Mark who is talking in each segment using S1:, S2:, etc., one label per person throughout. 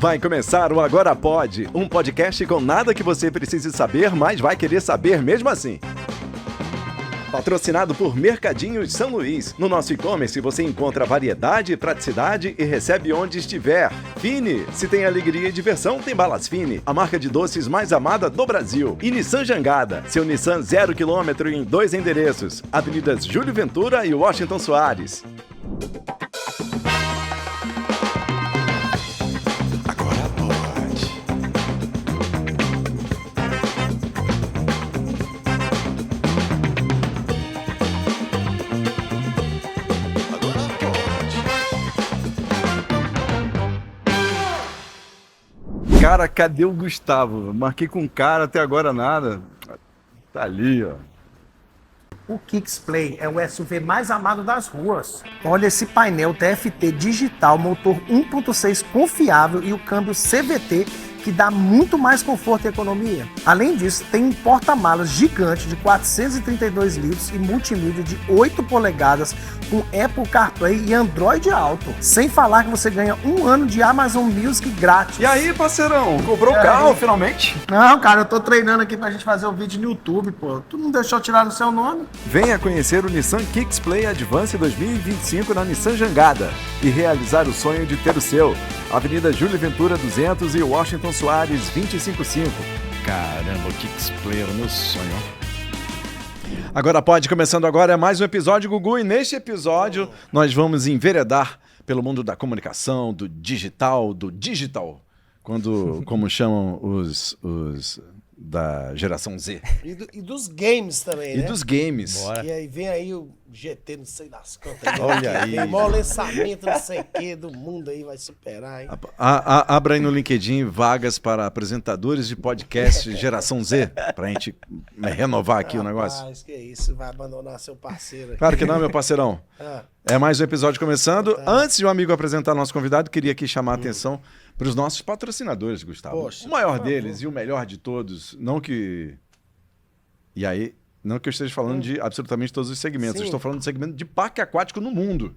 S1: Vai começar o Agora Pode, um podcast com nada que você precise saber, mas vai querer saber mesmo assim. Patrocinado por Mercadinhos São Luís. No nosso e-commerce você encontra variedade e praticidade e recebe onde estiver. Fini, se tem alegria e diversão, tem Balas Fini, a marca de doces mais amada do Brasil. E Nissan Jangada, seu Nissan 0 km em 2 endereços. Avenidas Júlio Ventura e Washington Soares. Agora pode. Cara, cadê o Gustavo? Marquei com o cara, até agora nada. Tá ali, ó.
S2: O Kicks Play é o SUV mais amado das ruas. Olha esse painel TFT digital, motor 1.6 confiável e o câmbio CVT que dá muito mais conforto e economia. Além disso, tem um porta-malas gigante de 432 litros e multimídia de 8 polegadas com Apple CarPlay e Android Auto. Sem falar que você ganha 1 ano de Amazon Music grátis.
S1: E aí, parceirão? Comprou o carro, finalmente?
S2: Não, cara, eu tô treinando aqui pra gente fazer o vídeo no YouTube, pô. Tu não deixou eu tirar no seu nome?
S1: Venha conhecer o Nissan Kicks Play Advance 2025 na Nissan Jangada e realizar o sonho de ter o seu. Avenida Júlio Ventura 200 e Washington Soares 255. Caramba, o Kicks Play era o meu sonho. Agora pode, começando agora mais um episódio, Gugu, e neste episódio nós vamos enveredar pelo mundo da comunicação, do digital, como chamam os da geração Z.
S2: E dos games também, né?
S1: E dos games.
S2: E aí vem aí o GT, não sei das quantas.
S1: Olha aí.
S2: Vem o maior lançamento, não sei o que, do mundo aí, vai superar, hein?
S1: Abra aí no LinkedIn vagas para apresentadores de podcast geração Z, pra gente renovar aqui o negócio.
S2: Rapaz, que isso, vai abandonar seu parceiro aqui.
S1: Claro que não, meu parceirão. É mais um episódio começando. Antes de o amigo apresentar nosso convidado, queria aqui chamar a atenção para os nossos patrocinadores, Gustavo.
S2: Poxa,
S1: o maior deles e o melhor de todos, não que eu esteja falando de absolutamente todos os segmentos. Eu estou falando do segmento de parque aquático no mundo.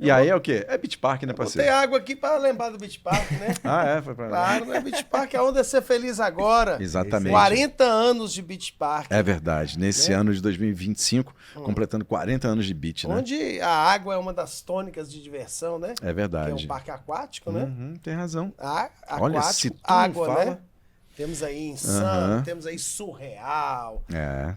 S1: E aí é o quê? É Beach Park, né, parceiro?
S2: Tem água aqui para lembrar do Beach Park, né?
S1: Foi pra...
S2: Claro, né? Beach Park é onde é ser feliz agora.
S1: Exatamente.
S2: 40 anos de Beach Park.
S1: É verdade. Nesse ano de 2025, completando 40 anos de beach, né?
S2: Onde a água é uma das tônicas de diversão, né?
S1: É verdade.
S2: Que é um parque aquático, né?
S1: Tem razão.
S2: Aquático,
S1: Olha, se tu
S2: água,
S1: fala...
S2: né? Temos aí Insano, temos aí Surreal,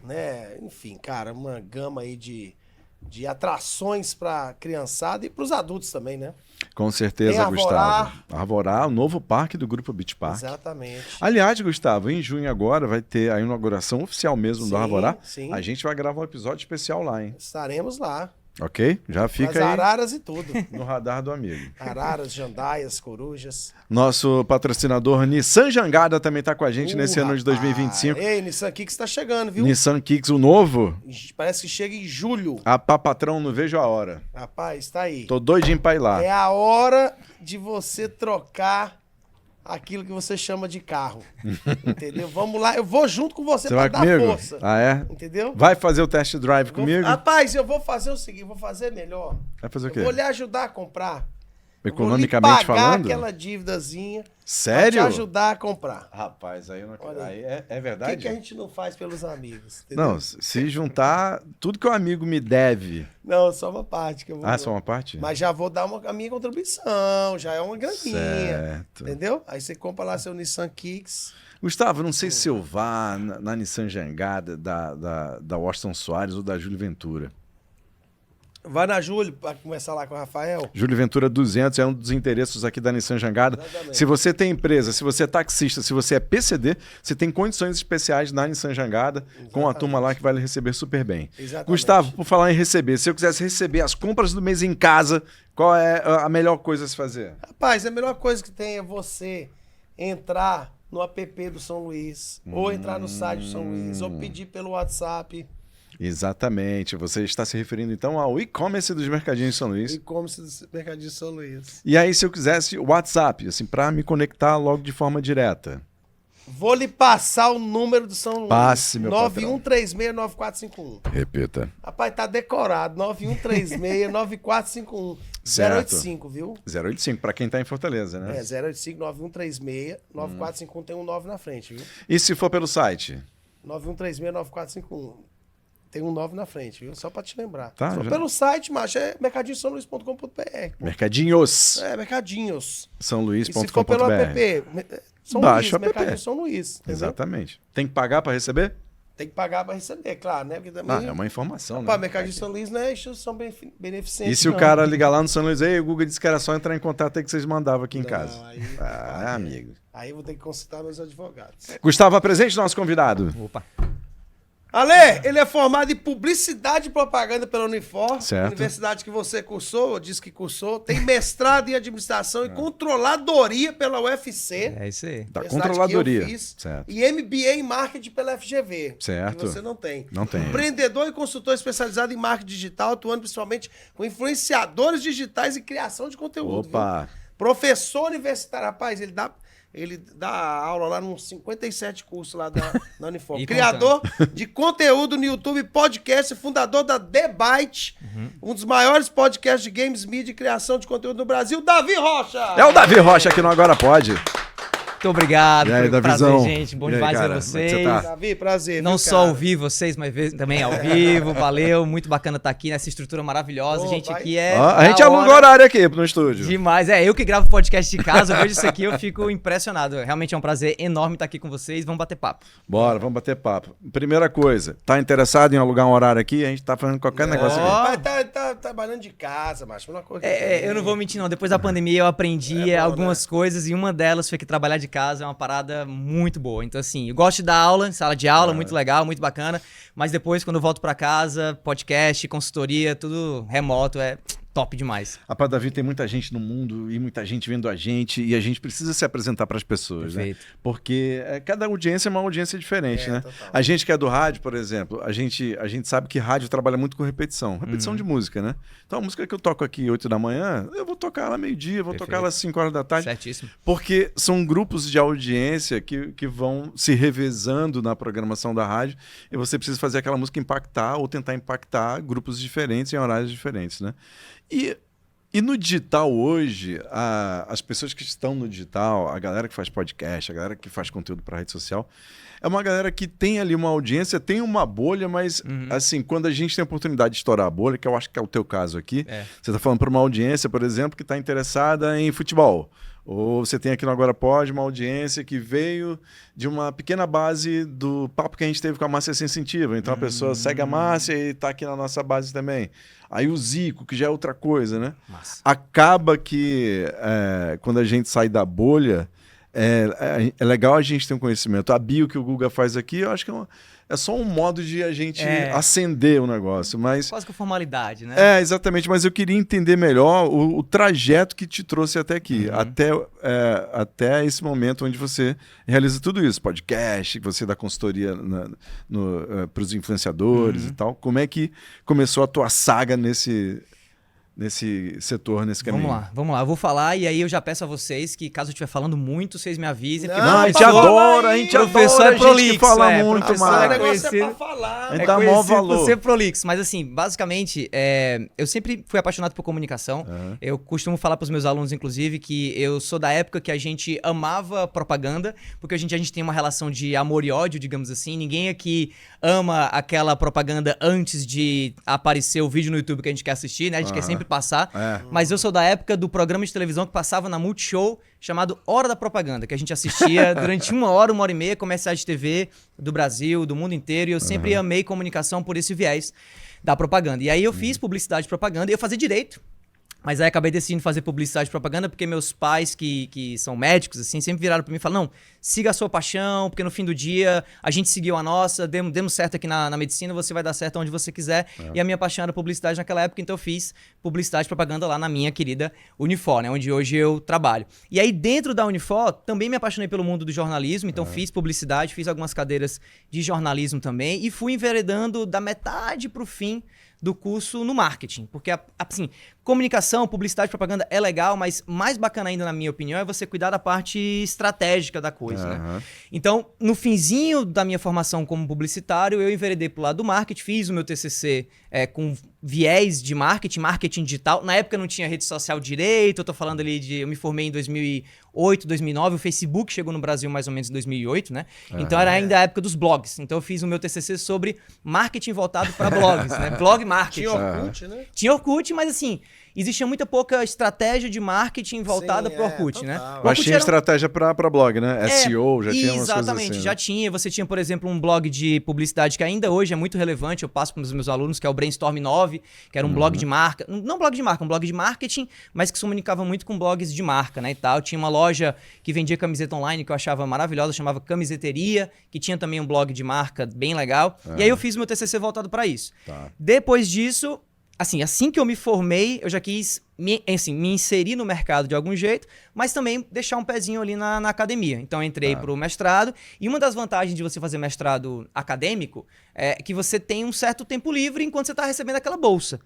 S2: né? Enfim, cara, uma gama aí de atrações para criançada e para os adultos também, né?
S1: Com certeza, Gustavo. Arvorá, o novo parque do Grupo Beach Park.
S2: Exatamente.
S1: Aliás, Gustavo, em junho agora vai ter a inauguração oficial mesmo do Arvorá.
S2: Sim.
S1: A gente vai gravar um episódio especial lá, hein?
S2: Estaremos lá.
S1: Ok? Já fica
S2: As
S1: aí
S2: araras e tudo.
S1: no radar do amigo.
S2: Araras, jandaias, corujas.
S1: Nosso patrocinador Nissan Jangada também está com a gente nesse ano de 2025.
S2: Ei, Nissan Kicks está chegando, viu?
S1: Nissan Kicks, o novo.
S2: Parece que chega em julho.
S1: Patrão, não vejo a hora.
S2: Rapaz, tá aí.
S1: Tô doidinho pra ir lá.
S2: É a hora de você trocar aquilo que você chama de carro. Entendeu? Vamos lá, eu vou junto com você pra
S1: vai
S2: dar
S1: comigo?
S2: força.
S1: Ah, é?
S2: Entendeu?
S1: Vai fazer o test drive comigo?
S2: Rapaz, eu vou fazer o seguinte, vou fazer melhor.
S1: Vai fazer o quê?
S2: Eu vou lhe ajudar a comprar.
S1: Economicamente
S2: vou lhe pagar
S1: falando?
S2: aquela dívidazinha.
S1: Sério?
S2: Pra te ajudar a comprar.
S1: Rapaz, aí eu não
S2: Olha
S1: aí
S2: aí.
S1: é
S2: O
S1: verdade?
S2: que a gente não faz pelos amigos? Entendeu?
S1: Não, se juntar tudo que o amigo me deve.
S2: Não, só uma parte que eu vou.
S1: Só uma parte?
S2: Mas já vou dar a minha contribuição, já é uma graninha.
S1: Certo.
S2: Entendeu? Aí você compra lá seu Nissan Kicks.
S1: Gustavo, não sei se eu vá na Nissan Jangada da Washington Soares ou da Júlio Ventura.
S2: Vai na Júlio para começar lá com o Rafael.
S1: Júlio Ventura 200 é um dos endereços aqui da Nissan Jangada.
S2: Exatamente.
S1: Se você tem empresa, se você é taxista, se você é PCD, você tem condições especiais na Nissan Jangada com a turma lá que vai lhe receber super bem.
S2: Exatamente.
S1: Gustavo, por falar em receber, se eu quisesse receber as compras do mês em casa, qual é a melhor coisa a se fazer?
S2: Rapaz, a melhor coisa que tem é você entrar no app do São Luís, ou entrar no site do São Luís, ou pedir pelo WhatsApp.
S1: Exatamente. Você está se referindo então ao e-commerce dos Mercadinhos de São Luís.
S2: E-commerce do Mercadinho de São Luís.
S1: E aí, se eu quisesse WhatsApp, assim, para me conectar logo de forma direta.
S2: Vou lhe passar o número do São Luís.
S1: Passe, meu
S2: 9136-9451.
S1: Repita.
S2: Rapaz, tá decorado. 9136-9451.
S1: Certo.
S2: 085, viu?
S1: 085, pra quem tá em Fortaleza, né?
S2: 085-9136-9451. Tem um 9 na frente, viu?
S1: E se for pelo site?
S2: 9136-9451. Tem um 9 na frente, viu? Só pra te lembrar.
S1: Tá,
S2: Só
S1: já.
S2: pelo site, macho, é mercadinhosãoluís.com.br.
S1: Mercadinhos.
S2: Mercadinhos.
S1: São
S2: E se for pelo
S1: Luís.com.br.
S2: app, São
S1: Baixa
S2: Luís,
S1: o app.
S2: Mercadinho São Luís. Entendeu?
S1: Exatamente. Tem que pagar pra receber?
S2: Tem que pagar pra receber, claro, né? Porque também...
S1: É uma informação,
S2: Rapaz,
S1: né?
S2: Mercadinho São Luís não é instituição beneficente.
S1: E se o
S2: não.
S1: cara ligar lá no São Luís, aí o Google disse que era só entrar em contato aí que vocês mandavam aqui em
S2: Não,
S1: casa.
S2: aí-
S1: Amigo.
S2: Aí eu vou ter que consultar meus advogados.
S1: Gustavo, apresente nosso convidado.
S3: Opa.
S2: Ale, ele é formado em Publicidade e Propaganda pela Unifor,
S1: Certo.
S2: universidade que você cursou, disse que cursou, tem mestrado em Administração e Controladoria pela UFC,
S3: É isso aí.
S1: Da
S2: universidade
S1: controladoria.
S2: que eu fiz,
S1: Certo.
S2: e MBA em Marketing pela FGV,
S1: Certo.
S2: que você não tem.
S1: Não tem.
S2: Empreendedor e consultor especializado em marketing digital, atuando principalmente com influenciadores digitais e criação de conteúdo.
S1: Opa.
S2: Viu? Professor universitário, rapaz, ele dá aula lá nos 57 cursos lá da Unifor.
S3: E
S2: Criador de conteúdo no YouTube, podcast, fundador da The Byte, um dos maiores podcasts de games, mídia e criação de conteúdo no Brasil, Davi Rocha!
S1: É o Davi Rocha aqui no Agora Pode.
S3: Muito obrigado.
S1: E aí,
S3: foi um prazer,
S1: Davizão?
S3: gente. Bom
S1: E aí,
S3: demais ver
S1: cara, como é que você
S3: vocês.
S1: tá?
S2: Davi, prazer.
S3: Não
S2: viu,
S3: só
S2: cara?
S3: ouvir vocês, mas também ao vivo. Valeu. Muito bacana estar aqui nessa estrutura maravilhosa.
S2: Pô,
S3: A gente
S2: vai.
S3: aqui é.
S1: Ó, a gente
S3: da
S1: aluga
S3: hora.
S1: horário aqui no estúdio.
S3: Demais. Eu que gravo podcast de casa, eu vejo isso aqui, eu fico impressionado. Realmente é um prazer enorme estar aqui com vocês. Vamos bater papo.
S1: Bora, vamos bater papo. Primeira coisa, tá interessado em alugar um horário aqui? A gente tá fazendo qualquer negócio aqui.
S2: Mas tá trabalhando de casa, macho. Uma coisa
S3: Eu não vou mentir, não. Depois da pandemia eu aprendi algumas coisas e uma delas foi que trabalhar de casa é uma parada muito boa. Então, assim, eu gosto de dar aula, em sala de aula, muito legal, muito bacana. Mas depois, quando eu volto pra casa, podcast, consultoria, tudo remoto, é top demais.
S1: Rapaz, Davi, tem muita gente no mundo e muita gente vendo a gente e a gente precisa se apresentar para as pessoas,
S3: Perfeito.
S1: né? Porque cada audiência é uma audiência diferente, né?
S2: total.
S1: A gente que é do rádio, por exemplo, a gente sabe que rádio trabalha muito com repetição de música, né? Então a música que eu toco aqui 8 da manhã, eu vou tocar ela meio-dia, vou tocar ela às 5 horas da tarde.
S3: Certíssimo.
S1: Porque são grupos de audiência que vão se revezando na programação da rádio e você precisa fazer aquela música impactar ou tentar impactar grupos diferentes em horários diferentes, né? E no digital hoje, as pessoas que estão no digital, a galera que faz podcast, a galera que faz conteúdo para rede social, é uma galera que tem ali uma audiência, tem uma bolha, mas assim, quando a gente tem a oportunidade de estourar a bolha, que eu acho que é o teu caso aqui, você está falando para uma audiência, por exemplo, que está interessada em futebol. Ou você tem aqui no Agora Pode uma audiência que veio de uma pequena base do papo que a gente teve com a Márcia Sensitiva. Então a pessoa segue a Márcia e está aqui na nossa base também. Aí o Zico, que já é outra coisa, né?
S3: Massa.
S1: Acaba que quando a gente sai da bolha, é legal a gente ter um conhecimento. A bio que o Guga faz aqui, eu acho que é só um modo de a gente acender o negócio. Mas
S3: Quase que formalidade, né?
S1: exatamente, mas eu queria entender melhor o trajeto que te trouxe até aqui, até esse momento onde você realiza tudo isso, podcast, você dá consultoria para os influenciadores e tal. Como é que começou a tua saga nesse setor, nesse caminho?
S3: Vamos lá. Eu vou falar e aí eu já peço a vocês que, caso eu estiver falando muito, vocês me avisem. porque
S1: Não, a gente
S3: professor-
S1: adora, a gente
S3: professor
S1: adora
S3: é
S1: gente
S3: prolixo,
S1: que fala muito,
S3: professor
S1: mano.
S2: O
S3: é
S2: negócio é
S3: conhecido.
S2: pra falar.
S1: A gente
S3: É
S1: dá maior
S3: conhecido
S1: valor.
S3: por ser prolixo, mas assim, basicamente, eu sempre fui apaixonado por comunicação. Eu costumo falar para os meus alunos, inclusive, que eu sou da época que a gente amava propaganda, porque hoje em dia a gente tem uma relação de amor e ódio, digamos assim. Ninguém aqui ama aquela propaganda antes de aparecer o vídeo no YouTube que a gente quer assistir, né? A gente quer sempre passar. Mas eu sou da época do programa de televisão que passava na Multishow, chamado Hora da Propaganda, que a gente assistia durante 1 hora e meia, comerciais de TV do Brasil, do mundo inteiro, e eu sempre amei comunicação por esse viés da propaganda. E aí eu fiz publicidade e propaganda, e eu fazia direito. Mas aí acabei decidindo fazer publicidade e propaganda porque meus pais, que são médicos, assim, sempre viraram pra mim e falaram, não, siga a sua paixão, porque no fim do dia a gente seguiu a nossa, demos certo aqui na medicina, você vai dar certo onde você quiser. E a minha paixão era publicidade naquela época, então eu fiz publicidade e propaganda lá na minha querida Unifor, né, onde hoje eu trabalho. E aí dentro da Unifor, também me apaixonei pelo mundo do jornalismo, então fiz publicidade, fiz algumas cadeiras de jornalismo também e fui enveredando da metade pro fim do curso no marketing. Porque, assim, comunicação, publicidade, propaganda é legal, mas mais bacana ainda, na minha opinião, é você cuidar da parte estratégica da coisa, né? Então, no finzinho da minha formação como publicitário, eu enveredei pro lado do marketing, fiz o meu TCC com viés de marketing digital. Na época não tinha rede social direito, eu tô falando ali eu me formei em 2008, 2009, o Facebook chegou no Brasil mais ou menos em 2008, né? Então era ainda a época dos blogs. Então eu fiz o meu TCC sobre marketing voltado para blogs, né? Blog marketing.
S2: Tinha Orkut, né?
S3: Tinha Orkut, mas assim, existia muita pouca estratégia de marketing voltada para o Orkut, né?
S2: total.
S1: Mas tinha estratégia pra blog, né? SEO, já tinha umas coisas
S3: exatamente,
S1: assim, né?
S3: já tinha. Você tinha, por exemplo, um blog de publicidade que ainda hoje é muito relevante, eu passo para os meus alunos, que é o Brainstorm 9, que era um blog de marca, não blog de marca, um blog de marketing, mas que se comunicava muito com blogs de marca, né, e tal. Tinha uma loja que vendia camiseta online que eu achava maravilhosa, chamava Camiseteria, que tinha também um blog de marca bem legal. E aí eu fiz meu TCC voltado para isso. Depois disso, assim que eu me formei, eu já quis me inserir no mercado de algum jeito, mas também deixar um pezinho ali na academia. Então, eu entrei para o mestrado, e uma das vantagens de você fazer mestrado acadêmico é que você tem um certo tempo livre enquanto você está recebendo aquela bolsa.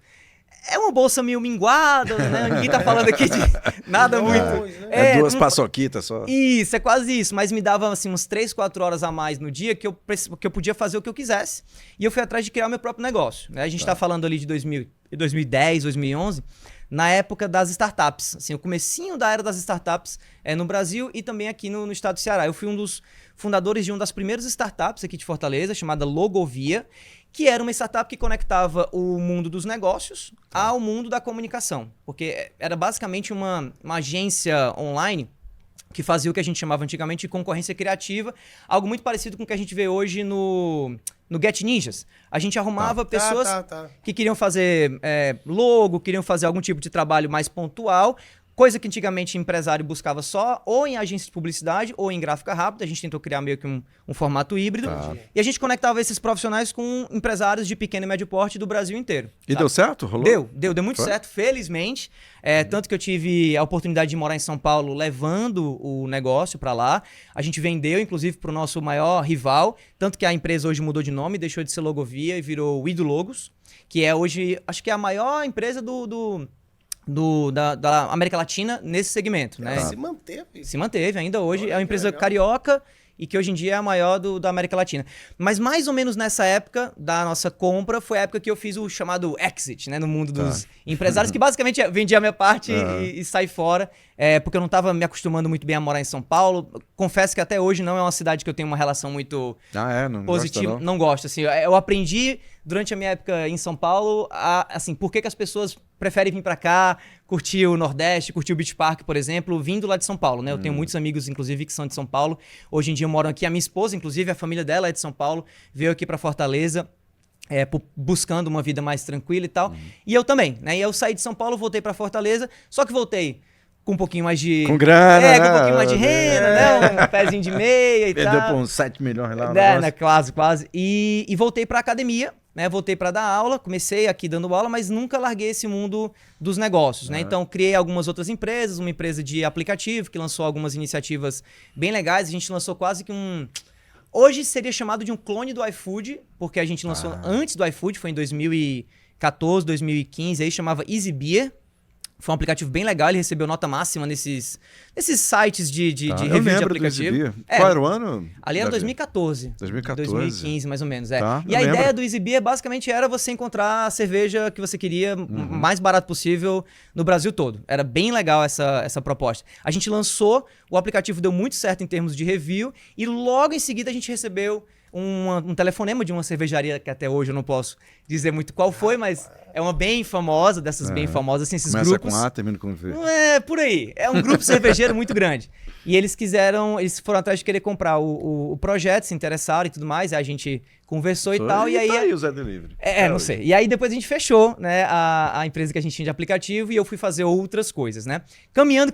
S3: É uma bolsa meio minguada, né? Ninguém tá falando aqui de nada muito...
S1: É duas paçoquitas só.
S3: Isso, é quase isso. Mas me dava, assim, uns 3, 4 horas a mais no dia que eu podia fazer o que eu quisesse. E eu fui atrás de criar o meu próprio negócio, né? A gente tá falando ali de 2010, 2011, na época das startups. Assim, o comecinho da era das startups no Brasil e também aqui no estado do Ceará. Eu fui um dos fundadores de uma das primeiras startups aqui de Fortaleza, chamada Logovia, que era uma startup que conectava o mundo dos negócios ao mundo da comunicação. Porque era basicamente uma agência online que fazia o que a gente chamava antigamente de concorrência criativa, algo muito parecido com o que a gente vê hoje no Get Ninjas. A gente arrumava pessoas que queriam fazer logo, queriam fazer algum tipo de trabalho mais pontual, coisa que antigamente o empresário buscava só ou em agência de publicidade ou em gráfica rápida. A gente tentou criar meio que um formato híbrido. E a gente conectava esses profissionais com empresários de pequeno e médio porte do Brasil inteiro.
S1: E deu certo? Rolou?
S3: Deu muito certo, felizmente. Tanto que eu tive a oportunidade de morar em São Paulo levando o negócio para lá. A gente vendeu, inclusive, para o nosso maior rival. Tanto que a empresa hoje mudou de nome, deixou de ser Logovia e virou Ido Logos, que é hoje, acho que é a maior empresa da América Latina nesse segmento, né?
S2: Se manteve.
S3: Se manteve ainda hoje.
S2: Olha,
S3: é uma empresa
S2: legal.
S3: carioca e que hoje em dia é a maior da América Latina. Mas mais ou menos nessa época da nossa compra foi a época que eu fiz o chamado exit, né? No mundo dos empresários, que basicamente vendia a minha parte e saí fora, porque eu não estava me acostumando muito bem a morar em São Paulo. Confesso que até hoje não é uma cidade que eu tenho uma relação muito
S1: Não
S3: positiva.
S1: gosta,
S3: não gosto, assim. Eu aprendi durante a minha época em São Paulo, assim, por que as pessoas preferem vir pra cá, curtir o Nordeste, curtir o Beach Park, por exemplo, vindo lá de São Paulo, né? Eu tenho muitos amigos, inclusive, que são de São Paulo. Hoje em dia moram aqui. A minha esposa, inclusive, a família dela é de São Paulo, veio aqui pra Fortaleza, buscando uma vida mais tranquila e tal. E eu também, né? E eu saí de São Paulo, voltei pra Fortaleza, só que voltei com um pouquinho mais de...
S1: Com grana,
S3: com um pouquinho mais de renda, né? Um pezinho de meia e
S1: Vendeu
S3: tal.
S1: por uns 7 milhões lá.
S3: Né? Quase. E voltei pra academia, né? Voltei para dar aula, comecei aqui dando aula, mas nunca larguei esse mundo dos negócios, né? Então, criei algumas outras empresas, uma empresa de aplicativo que lançou algumas iniciativas bem legais. A gente lançou quase que hoje seria chamado de um clone do iFood, porque a gente lançou antes do iFood, foi em 2014, 2015, aí chamava Easy Beer. Foi um aplicativo bem legal, ele recebeu nota máxima nesses sites de review de aplicativo.
S1: Qual era o ano?
S3: Ali era 2014. 2015, mais ou menos. E a ideia do Easy Beer basicamente era você encontrar a cerveja que você queria mais barato possível no Brasil todo. Era bem legal essa proposta. A gente lançou, o aplicativo deu muito certo em termos de review e logo em seguida a gente recebeu um telefonema de uma cervejaria que até hoje eu não posso dizer muito qual foi, mas é uma bem famosa, dessas bem famosas, assim, esses
S1: Começa
S3: grupos.
S1: com A, termina com V.
S3: Por aí. É um grupo cervejeiro muito grande. E eles foram atrás de querer comprar o projeto, se interessaram e tudo mais, aí a gente conversou e tal, e aí...
S1: Tá aí o Zé Delivery.
S3: Não sei. E aí depois a gente fechou, né, a empresa que a gente tinha de aplicativo e eu fui fazer outras coisas, né? Caminhando,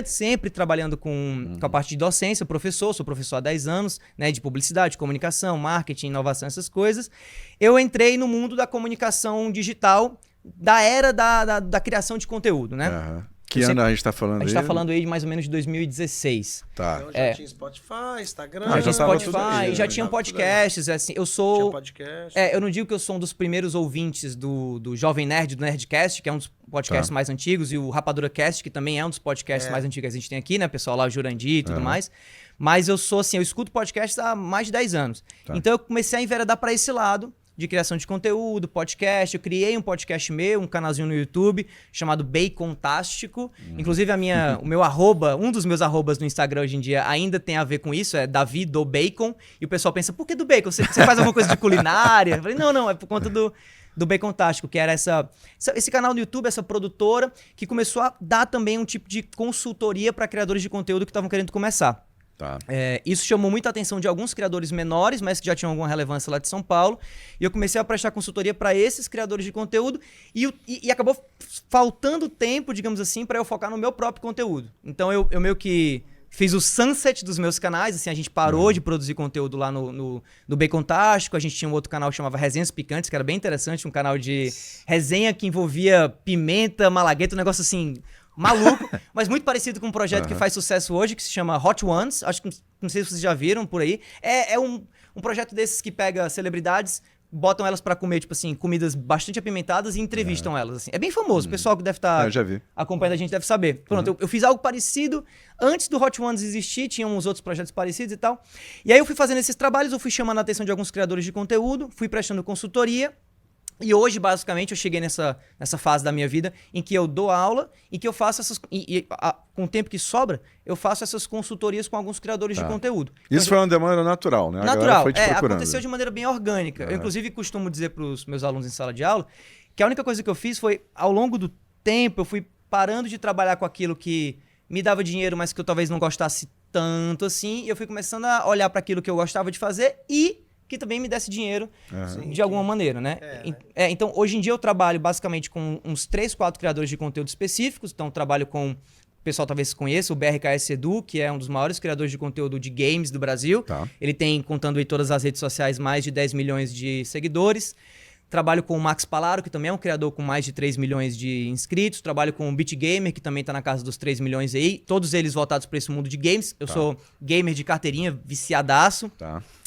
S3: sempre trabalhando com a parte de docência, sou professor há 10 anos, né, de publicidade, comunicação, marketing, inovação, essas coisas. Eu entrei no mundo da comunicação digital, da era da criação de conteúdo, né?
S1: Que ano a gente tá falando aí?
S3: A gente tá falando aí de mais ou menos de 2016.
S1: Tá.
S2: Então já tinha Spotify, Instagram...
S3: Já tinha
S1: tava
S3: Spotify, já tinham podcasts, assim, eu sou...
S2: Tinha podcast.
S3: eu não digo que eu sou um dos primeiros ouvintes do Jovem Nerd, do Nerdcast, que é um dos podcasts mais antigos, e o Rapadura Cast, que também é um dos podcasts mais antigos que a gente tem aqui, né, pessoal lá, o Jurandir e tudo mais. Mas eu sou assim, eu escuto podcasts há mais de 10 anos. Então eu comecei a enveredar para esse lado de criação de conteúdo, podcast. Eu criei um podcast meu, um canalzinho no YouTube chamado Bacontástico. Inclusive o meu arroba, um dos meus arrobas no Instagram hoje em dia ainda tem a ver com isso, é Davi do Bacon. E o pessoal pensa, por que do bacon? Você faz alguma coisa de culinária? Eu falei, não, é por conta do Bacontástico, que era esse canal no YouTube, essa produtora, que começou a dar também um tipo de consultoria para criadores de conteúdo que estavam querendo começar.
S1: Tá.
S3: Isso chamou muita atenção de alguns criadores menores, mas que já tinham alguma relevância lá de São Paulo. E eu comecei a prestar consultoria para esses criadores de conteúdo e acabou faltando tempo, digamos assim, para eu focar no meu próprio conteúdo. Então eu meio que fiz o sunset dos meus canais, assim, a gente parou de produzir conteúdo lá no Bacontástico. A gente tinha um outro canal que chamava Resenhas Picantes, que era bem interessante, um canal de resenha que envolvia pimenta, malagueta, um negócio assim... maluco, mas muito parecido com um projeto que faz sucesso hoje, que se chama Hot Ones. Acho que não sei se vocês já viram por aí. É um projeto desses que pega celebridades, botam elas pra comer, tipo assim, comidas bastante apimentadas e entrevistam elas. Assim. É bem famoso, o pessoal que deve estar acompanhando a gente deve saber. Pronto, eu fiz algo parecido antes do Hot Ones existir, tinha uns outros projetos parecidos e tal. E aí eu fui fazendo esses trabalhos, eu fui chamando a atenção de alguns criadores de conteúdo, fui prestando consultoria. E hoje, basicamente, eu cheguei nessa fase da minha vida em que eu dou aula e que eu faço essas... com o tempo que sobra, eu faço essas consultorias com alguns criadores de conteúdo.
S1: Isso foi uma demanda natural, né?
S3: Natural,
S1: foi te procurando.
S3: aconteceu de maneira bem orgânica. Eu, inclusive, costumo dizer para os meus alunos em sala de aula que a única coisa que eu fiz foi, ao longo do tempo, eu fui parando de trabalhar com aquilo que me dava dinheiro, mas que eu talvez não gostasse tanto assim, e eu fui começando a olhar para aquilo que eu gostava de fazer e que também me desse dinheiro de alguma maneira, né? Então, hoje em dia eu trabalho basicamente com uns 3, 4 criadores de conteúdo específicos. Então, trabalho com, o pessoal talvez conheça, o BRKS Edu, que é um dos maiores criadores de conteúdo de games do Brasil.
S1: Tá.
S3: Ele tem, contando em todas as redes sociais, mais de 10 milhões de seguidores. Trabalho com o Max Palaro, que também é um criador com mais de 3 milhões de inscritos. Trabalho com o BitGamer, que também está na casa dos 3 milhões aí. Todos eles voltados para esse mundo de games. Eu sou gamer de carteirinha, viciadaço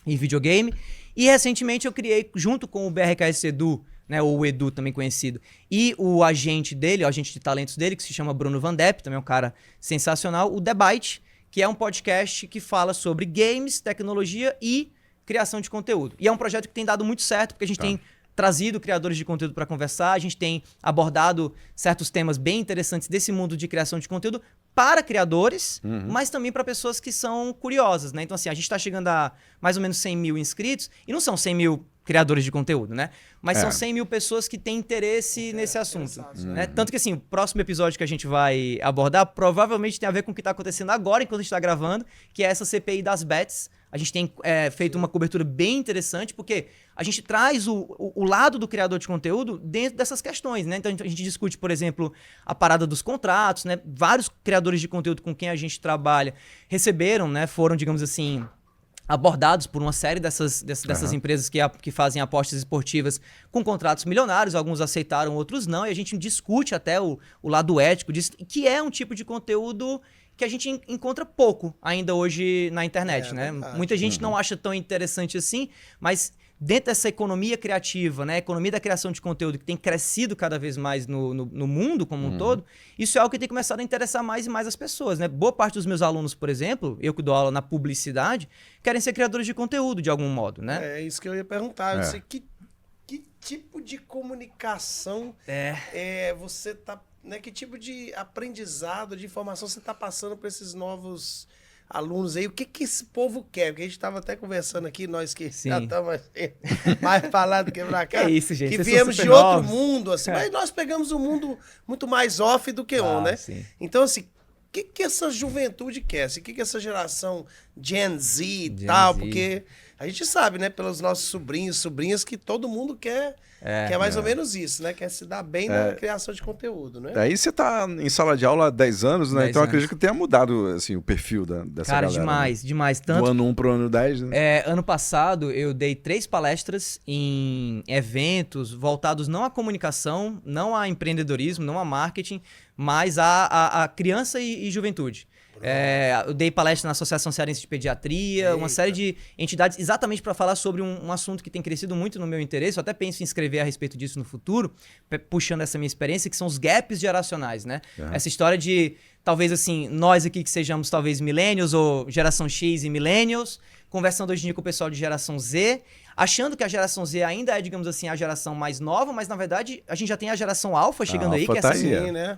S3: em videogame. E recentemente eu criei, junto com o BRKS Edu, né, ou o Edu também conhecido, e o agente dele, o agente de talentos dele, que se chama Bruno Van Depp, também é um cara sensacional, o The Byte, que é um podcast que fala sobre games, tecnologia e criação de conteúdo. E é um projeto que tem dado muito certo, porque a gente tem trazido criadores de conteúdo para conversar, a gente tem abordado certos temas bem interessantes desse mundo de criação de conteúdo para criadores, mas também para pessoas que são curiosas, né? Então, assim, a gente está chegando a mais ou menos 100 mil inscritos, e não são 100 mil criadores de conteúdo, né? Mas são 100 mil pessoas que têm interesse nesse assunto. Né? Tanto que, assim, o próximo episódio que a gente vai abordar provavelmente tem a ver com o que está acontecendo agora, enquanto a gente está gravando, que é essa CPI das bets. A gente tem feito uma cobertura bem interessante, porque a gente traz o lado do criador de conteúdo dentro dessas questões, né? Então a gente discute, por exemplo, a parada dos contratos, né? Vários criadores de conteúdo com quem a gente trabalha receberam, né? Foram, digamos assim, abordados por uma série dessas empresas que fazem apostas esportivas com contratos milionários. Alguns aceitaram, outros não. E a gente discute até o lado ético disso, que é um tipo de conteúdo que a gente encontra pouco ainda hoje na internet, né? Muita gente não acha tão interessante assim, mas dentro dessa economia criativa, né? Economia da criação de conteúdo que tem crescido cada vez mais no mundo como um todo, isso é algo que tem começado a interessar mais e mais as pessoas, né? Boa parte dos meus alunos, por exemplo, eu que dou aula na publicidade, querem ser criadores de conteúdo de algum modo, né?
S2: É isso que eu ia perguntar. Eu sei que tipo de comunicação você tá... Né, que tipo de aprendizado, de informação você está passando para esses novos alunos aí? O que esse povo quer? Porque a gente estava até conversando aqui, nós que já estamos mais falados que pra cá.
S3: É isso, gente.
S2: Que viemos de outro mundo, assim, mas nós pegamos um mundo muito mais off do que né?
S3: Sim.
S2: Então, assim, o que essa juventude quer? Assim, o que essa geração Gen Z e tal? Porque
S4: A gente sabe, né, pelos nossos sobrinhos, sobrinhas, que todo mundo quer mais ou menos isso, né? Quer se dar bem na criação de conteúdo, né?
S1: Aí você tá em sala de aula há 10 anos, né?
S3: 10
S1: então eu
S3: anos.
S1: acredito que tenha mudado assim, o perfil dessa
S3: Cara,
S1: galera.
S3: demais,
S1: Né?
S3: demais.
S1: Do
S3: Tanto
S1: ano 1 pro ano 10, né?
S3: ano passado eu dei 3 palestras em eventos voltados não à comunicação, não a empreendedorismo, não a marketing, mas a criança e juventude. Eu dei palestra na Associação Cearense de Pediatria, uma série de entidades exatamente para falar sobre um assunto que tem crescido muito no meu interesse. Eu até penso em escrever a respeito disso no futuro, puxando essa minha experiência, que são os gaps geracionais, né? Essa história de, talvez assim, nós aqui que sejamos talvez millennials ou geração X e millennials, conversando hoje em dia com o pessoal de geração Z, achando que a geração Z ainda é, digamos assim, a geração mais nova, mas na verdade a gente já tem a geração Alpha chegando aí, que
S1: tá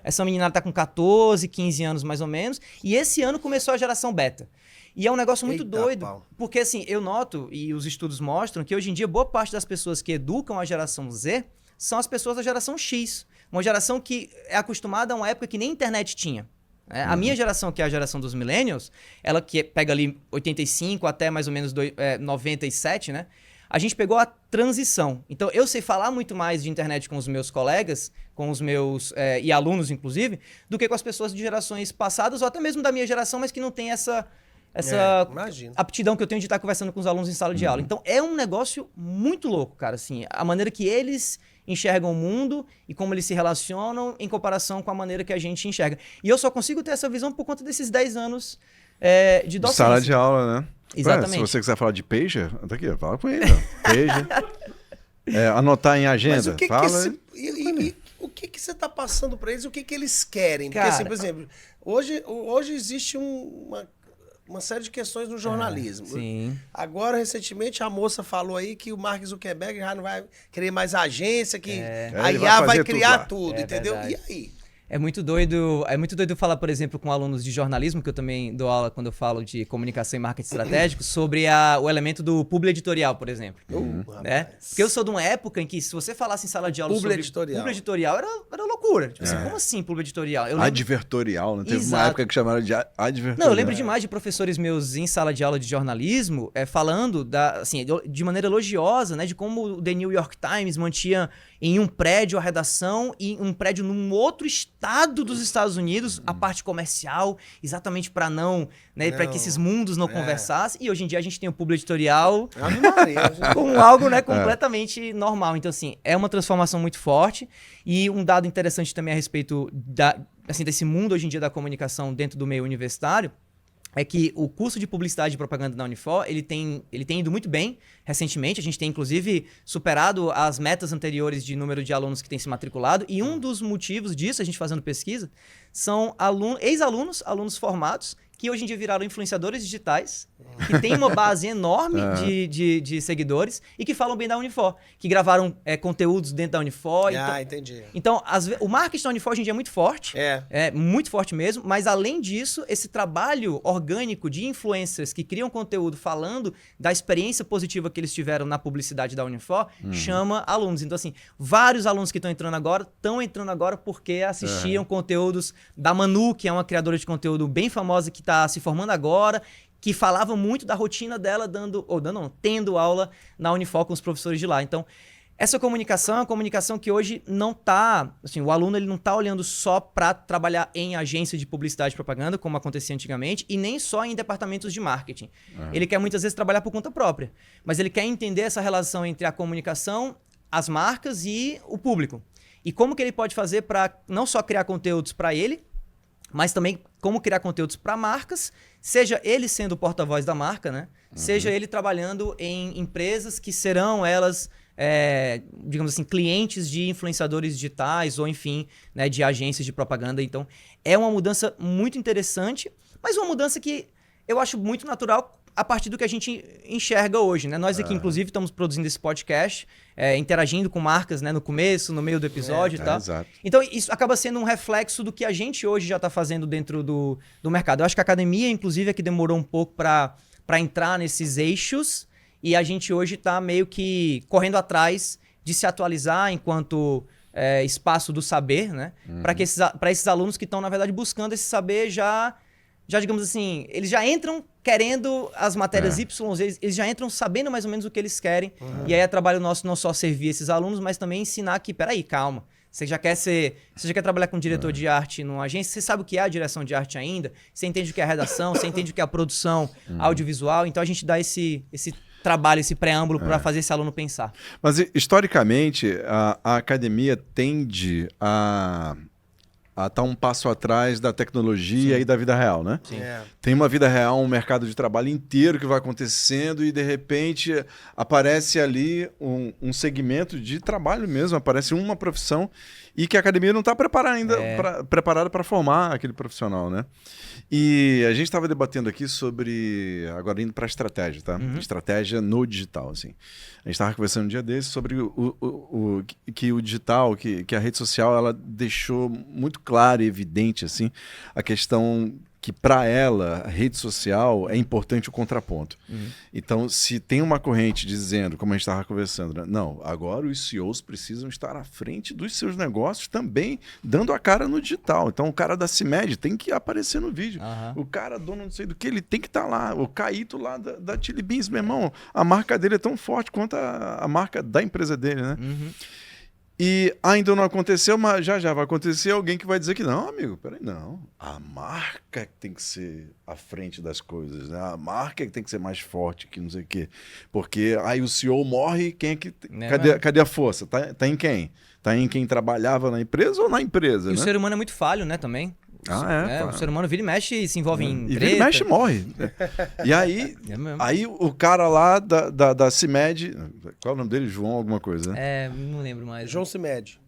S3: essa meninada tá com 14, 15 anos mais ou menos, e esse ano começou a geração Beta. E é um negócio muito doido, porque assim, eu noto, e os estudos mostram, que hoje em dia boa parte das pessoas que educam a geração Z são as pessoas da geração X, uma geração que é acostumada a uma época que nem internet tinha. A minha geração, que é a geração dos millennials, ela que pega ali 85 até mais ou menos 97, né? A gente pegou a transição. Então, eu sei falar muito mais de internet com os meus colegas, com os meus e alunos, inclusive, do que com as pessoas de gerações passadas, ou até mesmo da minha geração, mas que não tem essa aptidão que eu tenho de estar conversando com os alunos em sala de aula. Então, é um negócio muito louco, cara. Assim, a maneira que eles enxergam o mundo e como eles se relacionam em comparação com a maneira que a gente enxerga. E eu só consigo ter essa visão por conta desses 10 anos de docência.
S1: Sala de aula, né?
S3: Exatamente.
S1: Se você quiser falar de pager, tá aqui, fala com ele. Pager. Anotar em agenda.
S4: Mas o que
S1: fala.
S4: o que você tá passando para eles? O que eles querem? Porque,
S3: Cara,
S4: assim, por exemplo, hoje existe uma série de questões no jornalismo.
S3: Sim.
S4: Agora, recentemente, a moça falou aí que o Mark Zuckerberg já não vai querer mais agência, que a IA vai criar tudo, entendeu?
S3: Verdade.
S4: E aí?
S3: É muito doido falar, por exemplo, com alunos de jornalismo, que eu também dou aula quando eu falo de comunicação e marketing estratégico, sobre o elemento do publi editorial, por exemplo. Né? Porque eu sou de uma época em que, se você falasse em sala de aula sobre publi editorial, era loucura. Tipo assim, como assim publi editorial?
S1: Advertorial, né? Teve uma época que chamaram de advertorial.
S3: Não, eu lembro demais de professores meus em sala de aula de jornalismo falando assim, de maneira elogiosa, né, de como o The New York Times mantinha em um prédio a redação e um prédio num outro estado dos Estados Unidos a parte comercial, exatamente para para que esses mundos não conversassem. E hoje em dia a gente tem o publi editorial como algo, né, completamente normal. Então, assim, é uma transformação muito forte. E um dado interessante também a respeito desse mundo hoje em dia da comunicação dentro do meio universitário é que o curso de publicidade e propaganda da Unifor, ele tem ido muito bem recentemente. A gente tem, inclusive, superado as metas anteriores de número de alunos que têm se matriculado. E um dos motivos disso, a gente fazendo pesquisa, são ex-alunos, alunos formados, que hoje em dia viraram influenciadores digitais, que tem uma base enorme de seguidores e que falam bem da Unifor, que gravaram conteúdos dentro da Unifor.
S4: Entendi.
S3: Então, o marketing da Unifor hoje em dia é muito forte, muito forte mesmo, mas além disso, esse trabalho orgânico de influencers que criam conteúdo falando da experiência positiva que eles tiveram na publicidade da Unifor, chama alunos. Então, assim, vários alunos que estão entrando agora porque assistiam conteúdos da Manu, que é uma criadora de conteúdo bem famosa que está se formando agora, que falava muito da rotina dela tendo aula na Unifor com os professores de lá. Então, essa comunicação é uma comunicação que hoje não está... Assim, o aluno ele não está olhando só para trabalhar em agência de publicidade e propaganda, como acontecia antigamente, e nem só em departamentos de marketing. Ele quer muitas vezes trabalhar por conta própria, mas ele quer entender essa relação entre a comunicação, as marcas e o público. E como que ele pode fazer para não só criar conteúdos para ele, mas também como criar conteúdos para marcas, seja ele sendo o porta-voz da marca, né? Seja ele trabalhando em empresas que serão elas, digamos assim, clientes de influenciadores digitais ou, enfim, né, de agências de propaganda. Então, é uma mudança muito interessante, mas uma mudança que eu acho muito natural a partir do que a gente enxerga hoje, né? Nós aqui, inclusive, estamos produzindo esse podcast, interagindo com marcas, né? No começo, no meio do episódio e tal.
S1: Exato.
S3: Então, isso acaba sendo um reflexo do que a gente hoje já está fazendo dentro do mercado. Eu acho que a academia, inclusive, é que demorou um pouco para entrar nesses eixos e a gente hoje está meio que correndo atrás de se atualizar enquanto espaço do saber, né? Para esses alunos que estão, na verdade, buscando esse saber já já, digamos assim, eles já entram querendo as matérias YZ, eles já entram sabendo mais ou menos o que eles querem. E aí é trabalho nosso não só servir esses alunos, mas também ensinar que, peraí, calma. Você já quer trabalhar com diretor de arte numa agência, você sabe o que é a direção de arte ainda, você entende o que é a redação, você entende o que é a produção audiovisual, então a gente dá esse trabalho, esse preâmbulo para fazer esse aluno pensar.
S1: Mas, historicamente, a academia tende a estar um passo atrás da tecnologia e da vida real, né?
S3: Sim.
S1: Tem uma vida real, um mercado de trabalho inteiro que vai acontecendo e, de repente, aparece ali um segmento de trabalho mesmo, aparece uma profissão e que a academia não está preparada para formar aquele profissional, né? E a gente estava debatendo aqui sobre, agora indo para a estratégia, tá? Estratégia no digital, assim. A gente estava conversando um dia desses sobre que o digital, que a rede social, ela deixou muito claro e evidente, assim, a questão que para ela, a rede social, é importante o contraponto. Então, se tem uma corrente dizendo, como a gente estava conversando, né? Não, agora os CEOs precisam estar à frente dos seus negócios também, dando a cara no digital. Então, o cara da CIMED tem que aparecer no vídeo. O cara, dono não sei do que, ele tem que estar lá. O Caíto lá da Chili Beans, meu irmão, a marca dele é tão forte quanto a marca da empresa dele, né? E ainda não aconteceu, mas já vai acontecer alguém que vai dizer que não, amigo, peraí, não. A marca que tem que ser à frente das coisas, né? A marca que tem que ser mais forte que não sei o quê. Porque aí o CEO morre, quem é que... Cadê a força? Tá em quem? Tá em quem trabalhava na empresa ou na empresa,
S3: E
S1: né?
S3: o ser humano é muito falho, né, também. O ser humano vira e mexe e se envolve em treta.
S1: E vira e mexe e morre. E aí, aí o cara lá da CIMED, qual é o nome dele? João alguma coisa, né?
S3: Não lembro mais.
S4: João CIMED.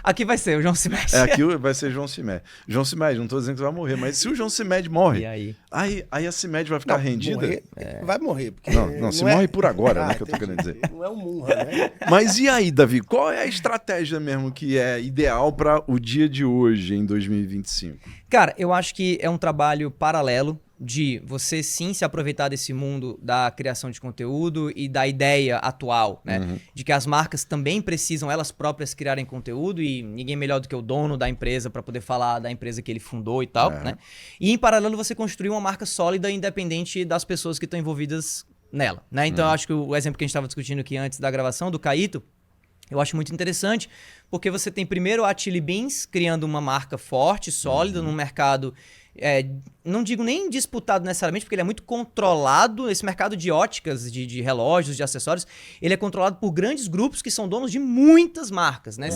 S3: Aqui vai ser o João CIMED.
S1: Aqui vai ser João CIMED. João CIMED, não estou dizendo que você vai morrer, mas se o João CIMED morre,
S3: E
S1: aí a CIMED vai ficar rendida?
S4: Morrer, vai morrer. Porque
S1: Não, se morre por agora, né, que eu tô querendo dizer.
S4: Não é um Munra, né?
S1: Mas e aí, Davi, qual é a estratégia mesmo que é ideal para o dia de hoje, em 2025?
S3: Cara, eu acho que é um trabalho paralelo de você sim se aproveitar desse mundo da criação de conteúdo e da ideia atual, né? De que as marcas também precisam elas próprias criarem conteúdo e ninguém melhor do que o dono da empresa para poder falar da empresa que ele fundou e tal, né? E em paralelo você construir uma marca sólida independente das pessoas que estão envolvidas nela, né? Então eu acho que o exemplo que a gente estava discutindo aqui antes da gravação, do Caíto, eu acho muito interessante, porque você tem primeiro a Chili Beans criando uma marca forte, sólida, num mercado, não digo nem disputado necessariamente, porque ele é muito controlado, esse mercado de óticas, de relógios, de acessórios, ele é controlado por grandes grupos que são donos de muitas marcas, né?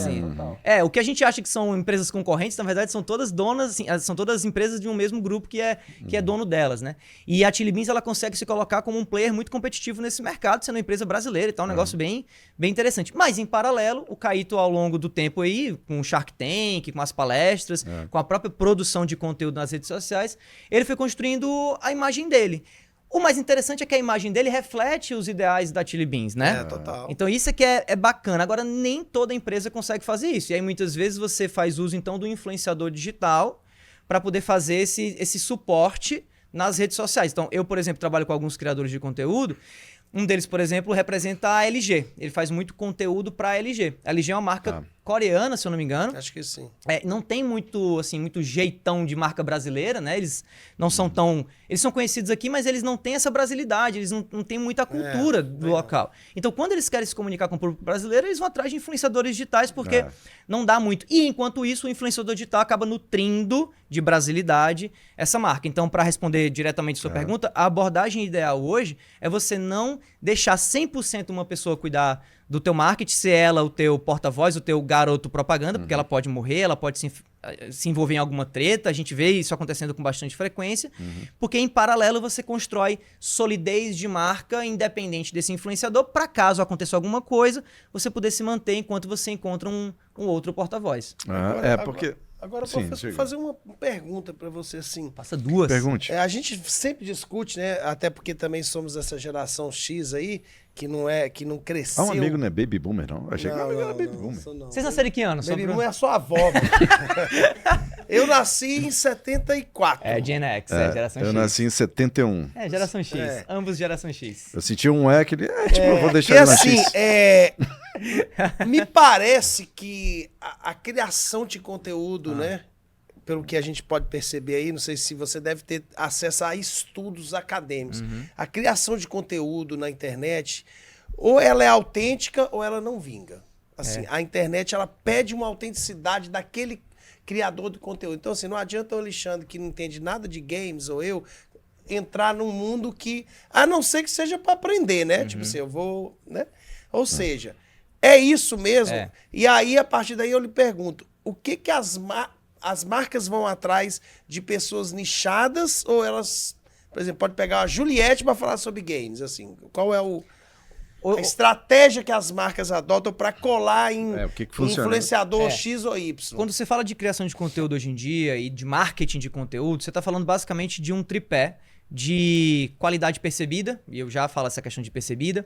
S3: O que a gente acha que são empresas concorrentes, na verdade, são todas donas, assim, são todas empresas de um mesmo grupo que é dono delas, né? E a Chili Beans, ela consegue se colocar como um player muito competitivo nesse mercado, sendo uma empresa brasileira e tal, um negócio bem interessante. Mas, em paralelo, o Caíto, ao longo do tempo aí, com o Shark Tank, com as palestras, com a própria produção de conteúdo nas redes sociais, ele foi construindo a imagem dele. O mais interessante é que a imagem dele reflete os ideais da Chili Beans, né?
S4: Total.
S3: Então isso é que é bacana. Agora, nem toda empresa consegue fazer isso. E aí, muitas vezes, você faz uso, então, do influenciador digital para poder fazer esse suporte nas redes sociais. Então, eu, por exemplo, trabalho com alguns criadores de conteúdo. Um deles, por exemplo, representa a LG. Ele faz muito conteúdo para a LG. A LG é uma marca coreana, se eu não me engano.
S4: Acho que sim.
S3: Não tem muito jeitão de marca brasileira, né? Eles não são tão... Eles são conhecidos aqui, mas eles não têm essa brasilidade, eles não têm muita cultura do local. Então, quando eles querem se comunicar com o público brasileiro, eles vão atrás de influenciadores digitais, porque não dá muito. E, enquanto isso, o influenciador digital acaba nutrindo de brasilidade essa marca. Então, para responder diretamente a sua pergunta, a abordagem ideal hoje é você não deixar 100% uma pessoa cuidar do teu marketing, ser ela o teu porta-voz, o teu garoto propaganda, porque ela pode morrer, ela pode se envolver em alguma treta, a gente vê isso acontecendo com bastante frequência, porque em paralelo você constrói solidez de marca independente desse influenciador, para caso aconteça alguma coisa, você poder se manter enquanto você encontra um outro porta-voz.
S4: Agora, professor, fazer uma pergunta para você assim.
S3: Passa duas.
S1: Pergunte.
S4: A gente sempre discute, né? Até porque também somos dessa geração X aí, que não cresceu.
S1: Um amigo não é baby boomer, não? Achei que meu amigo era baby boomer.
S3: Vocês nasceram em que ano?
S4: Baby boomer é a sua avó. Eu nasci em 74.
S3: Gen X, geração X.
S1: Eu nasci em 71.
S3: Geração X. Ambos geração X.
S1: Eu senti um que ele... eu vou deixar ele na
S4: assim,
S1: X.
S4: Me parece que a criação de conteúdo, né? pelo que a gente pode perceber aí, não sei se você deve ter acesso a estudos acadêmicos. A criação de conteúdo na internet, ou ela é autêntica ou ela não vinga. Assim, a internet, ela pede uma autenticidade daquele criador de conteúdo. Então, assim, não adianta o Alexandre, que não entende nada de games, ou eu, entrar num mundo que, a não ser que seja para aprender, né? Tipo assim, eu vou, né? Ou seja, é isso mesmo. E aí, a partir daí, eu lhe pergunto, o que que as marcas vão atrás de pessoas nichadas, ou elas, por exemplo, pode pegar a Juliette para falar sobre games, assim, qual é a estratégia que as marcas adotam para colar em influenciador X ou Y?
S3: Quando você fala de criação de conteúdo hoje em dia e de marketing de conteúdo, você está falando basicamente de um tripé de qualidade percebida, e eu já falo essa questão de percebida,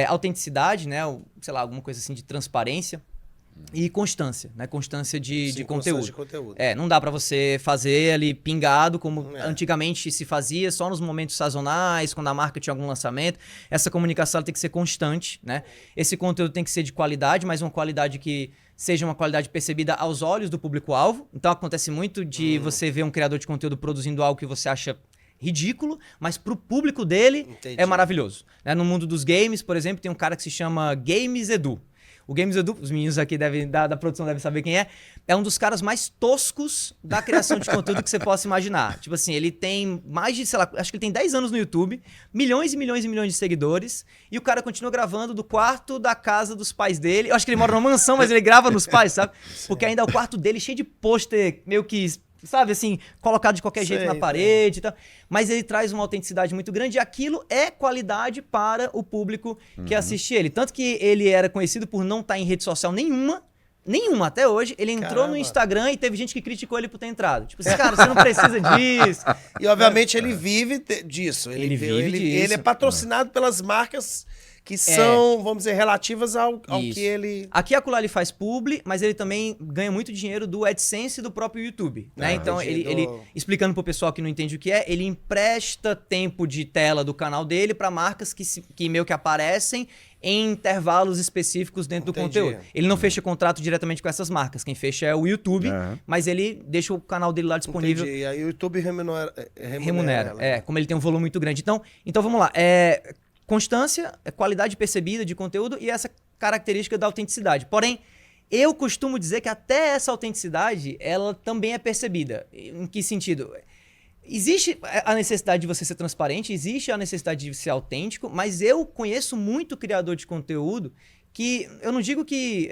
S3: autenticidade, né, sei lá, alguma coisa assim de transparência, e constância, né? Constância de conteúdo. Não dá para você fazer ali pingado, como antigamente se fazia, só nos momentos sazonais, quando a marca tinha algum lançamento. Essa comunicação tem que ser constante, né? Esse conteúdo tem que ser de qualidade, mas uma qualidade que seja uma qualidade percebida aos olhos do público-alvo. Então acontece muito de você ver um criador de conteúdo produzindo algo que você acha ridículo, mas pro público dele é maravilhoso. Né? No mundo dos games, por exemplo, tem um cara que se chama Games Edu. O Games Edu, os meninos aqui da produção devem saber quem é um dos caras mais toscos da criação de conteúdo que você possa imaginar. Tipo assim, ele tem mais de, sei lá, acho que ele tem 10 anos no YouTube, milhões e milhões e milhões de seguidores, e o cara continua gravando do quarto da casa dos pais dele. Eu acho que ele mora numa mansão, mas ele grava nos pais, sabe? Porque ainda é o quarto dele cheio de pôster meio que, sabe, assim, colocado de qualquer jeito na parede e tal. Mas ele traz uma autenticidade muito grande e aquilo é qualidade para o público que assiste ele. Tanto que ele era conhecido por não estar em rede social nenhuma até hoje. Ele entrou no Instagram e teve gente que criticou ele por ter entrado. Tipo assim, cara, você não precisa disso.
S4: E obviamente ele vive disso.
S3: Ele vive disso.
S4: Ele é patrocinado pelas marcas que são, vamos dizer, relativas ao que ele...
S3: Aqui acolá ele faz publi, mas ele também ganha muito dinheiro do AdSense do próprio YouTube. Né? Então, ele explicando pro pessoal que não entende o que é, ele empresta tempo de tela do canal dele para marcas que meio que aparecem em intervalos específicos dentro do conteúdo. Ele não fecha contrato diretamente com essas marcas. Quem fecha é o YouTube, mas ele deixa o canal dele lá disponível.
S4: Entendi. E aí o YouTube
S3: remunera. Como ele tem um volume muito grande. Então vamos lá. Constância, qualidade percebida de conteúdo e essa característica da autenticidade. Porém, eu costumo dizer que até essa autenticidade, ela também é percebida. Em que sentido? Existe a necessidade de você ser transparente, existe a necessidade de ser autêntico, mas eu conheço muito criador de conteúdo que, eu não digo que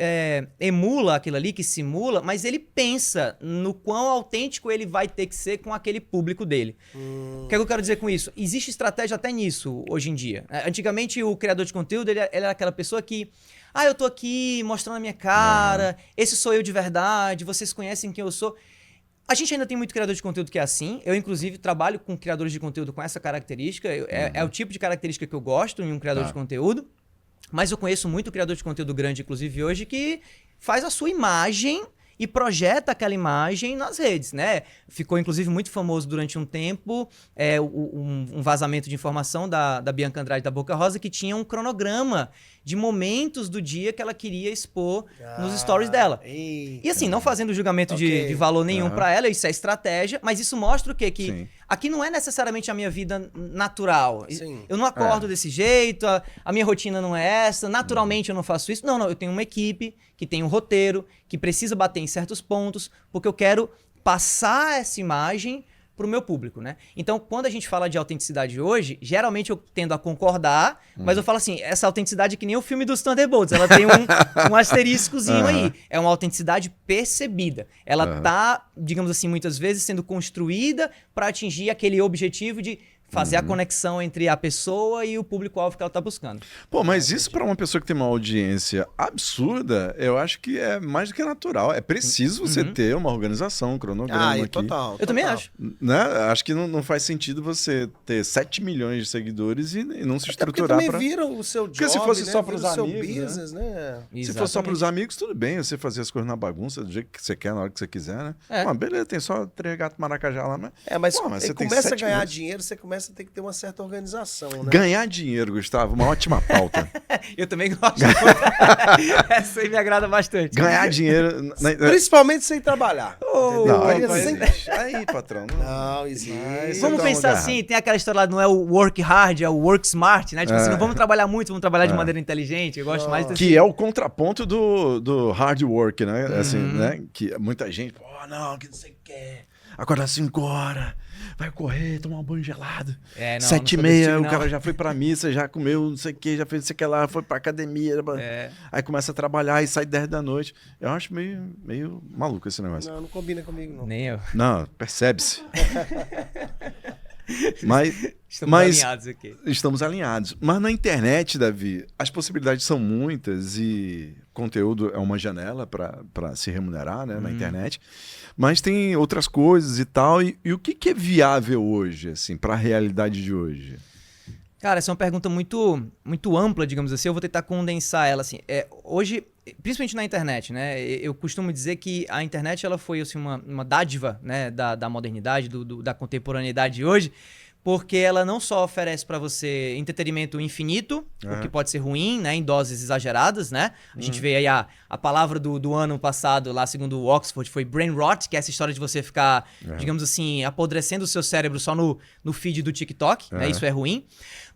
S3: emula aquilo ali, que simula, mas ele pensa no quão autêntico ele vai ter que ser com aquele público dele. O que é que eu quero dizer com isso? Existe estratégia até nisso hoje em dia. Antigamente, o criador de conteúdo, ele era aquela pessoa que... eu tô aqui mostrando a minha cara, esse sou eu de verdade, vocês conhecem quem eu sou. A gente ainda tem muito criador de conteúdo que é assim. Eu, inclusive, trabalho com criadores de conteúdo com essa característica. É o tipo de característica que eu gosto em um criador de conteúdo. Mas eu conheço muito criador de conteúdo grande, inclusive hoje, que faz a sua imagem e projeta aquela imagem nas redes, né? Ficou, inclusive, muito famoso durante um tempo um vazamento de informação da Bianca Andrade da Boca Rosa, que tinha um cronograma de momentos do dia que ela queria expor nos stories dela. E assim, não fazendo julgamento de valor nenhum pra ela, isso é estratégia, mas isso mostra o quê? Que aqui não é necessariamente a minha vida natural. Eu não acordo desse jeito, a minha rotina não é essa, naturalmente eu não faço isso. Não, eu tenho uma equipe que tem um roteiro, que precisa bater em certos pontos, porque eu quero passar essa imagem pro meu público, né? Então, quando a gente fala de autenticidade hoje, geralmente eu tendo a concordar, mas eu falo assim, essa autenticidade é que nem o filme dos Thunderbolts, ela tem um asteriscozinho aí. É uma autenticidade percebida. Ela tá, digamos assim, muitas vezes sendo construída para atingir aquele objetivo de fazer a conexão entre a pessoa e o público-alvo que ela tá buscando.
S1: Pô, mas isso para uma pessoa que tem uma audiência absurda, eu acho que é mais do que natural. É preciso você ter uma organização, um cronograma aqui.
S4: Total.
S3: Eu também acho.
S1: Né? Acho que não faz sentido você ter 7 milhões de seguidores e não se estruturar para...
S4: Porque também viram o seu job,
S1: porque se fosse só para os
S4: seu
S1: amigos,
S4: business, né?
S1: Se fosse só para os amigos, tudo bem. Você fazer as coisas na bagunça, do jeito que você quer, na hora que você quiser, né? Beleza, tem só 3 gatos maracajá lá, mas...
S4: Mas
S1: você
S4: começa a ganhar dinheiro, você começa começa a ter que ter uma certa organização, né?
S1: Ganhar dinheiro, Gustavo, uma ótima pauta.
S3: Eu também gosto. Essa aí me agrada bastante.
S1: Ganhar dinheiro...
S4: Principalmente sem trabalhar. entendeu?
S1: Não, aí,
S4: Olha, sem-
S1: aí, patrão.
S4: Não, existe.
S3: Vamos
S1: Tá
S3: pensar
S1: lugar
S3: assim, tem aquela história lá, não é o work hard, é o work smart, né? Tipo assim, não vamos trabalhar muito, vamos trabalhar de maneira inteligente. Eu gosto mais desse...
S1: Que é o contraponto do hard work, né? Assim, né? Que muita gente, pô, não, que não sei o que. Acordar 5 horas, vai correr, tomar um banho gelado.
S3: É, não,
S1: 7h30,
S3: não sou desse time,
S1: o
S3: não.
S1: cara já foi pra missa, já comeu não sei o que, já fez não sei o que lá, foi pra academia. Aí começa a trabalhar e sai 10 da noite. Eu acho meio maluco esse negócio.
S4: Não combina comigo, não.
S3: Nem eu.
S1: Não, percebe-se.
S3: Estamos alinhados aqui.
S1: Estamos alinhados. Mas na internet, Davi, as possibilidades são muitas e conteúdo é uma janela para se remunerar, né, na internet. Mas tem outras coisas e tal. E o que é viável hoje, assim, para a realidade de hoje?
S3: Cara, essa é uma pergunta muito, muito ampla, digamos assim. Eu vou tentar condensar ela, assim. Hoje, principalmente na internet, né? Eu costumo dizer que a internet ela foi assim, uma dádiva, né, da modernidade, da contemporaneidade de hoje, porque ela não só oferece para você entretenimento infinito, o que pode ser ruim, né, em doses exageradas, né? A gente vê aí a palavra do ano passado, lá segundo o Oxford, foi brain rot, que é essa história de você ficar, digamos assim, apodrecendo o seu cérebro só no feed do TikTok, né? Isso é ruim.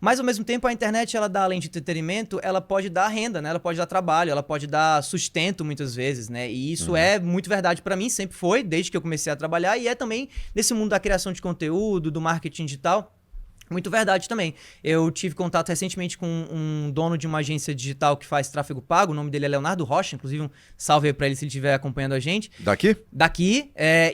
S3: Mas, ao mesmo tempo, a internet, ela dá, além de entretenimento, ela pode dar renda, né? Ela pode dar trabalho, ela pode dar sustento, muitas vezes, né? E isso é muito verdade para mim, sempre foi, desde que eu comecei a trabalhar, e é também nesse mundo da criação de conteúdo, do marketing digital. Muito verdade também. Eu tive contato recentemente com um dono de uma agência digital que faz tráfego pago. O nome dele é Leonardo Rocha. Inclusive, um salve aí pra ele se ele estiver acompanhando a gente. Daqui.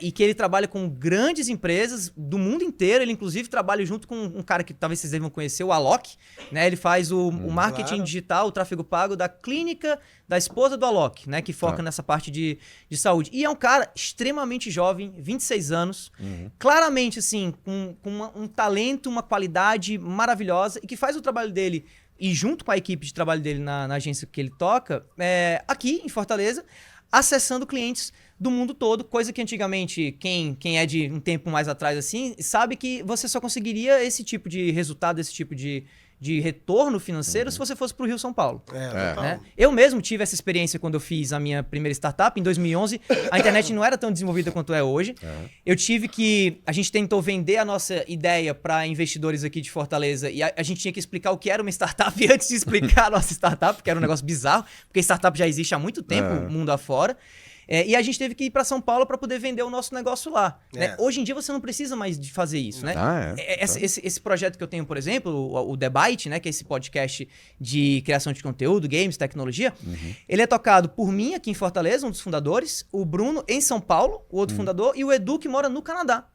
S3: E que ele trabalha com grandes empresas do mundo inteiro. Ele, inclusive, trabalha junto com um cara que talvez vocês devam conhecer, o Alok. Né? Ele faz o marketing digital, o tráfego pago da clínica da esposa do Alok, né? Que foca nessa parte de saúde. E é um cara extremamente jovem, 26 anos. Claramente, assim, com um talento, uma qualidade maravilhosa e que faz o trabalho dele e junto com a equipe de trabalho dele na agência que ele toca, aqui em Fortaleza, acessando clientes do mundo todo, coisa que antigamente, quem é de um tempo mais atrás assim, sabe que você só conseguiria esse tipo de resultado, esse tipo de retorno financeiro se você fosse para o Rio São Paulo. Né? Eu mesmo tive essa experiência quando eu fiz a minha primeira startup, em 2011. A internet não era tão desenvolvida quanto é hoje. A gente tentou vender a nossa ideia para investidores aqui de Fortaleza e a gente tinha que explicar o que era uma startup antes de explicar a nossa startup, que era um negócio bizarro, porque startup já existe há muito tempo, mundo afora. E a gente teve que ir para São Paulo para poder vender o nosso negócio lá. Né? Hoje em dia você não precisa mais de fazer isso, né? Esse projeto que eu tenho, por exemplo, o The Byte, né, que é esse podcast de criação de conteúdo, games, tecnologia, ele é tocado por mim aqui em Fortaleza, um dos fundadores, o Bruno em São Paulo, o outro fundador, e o Edu que mora no Canadá.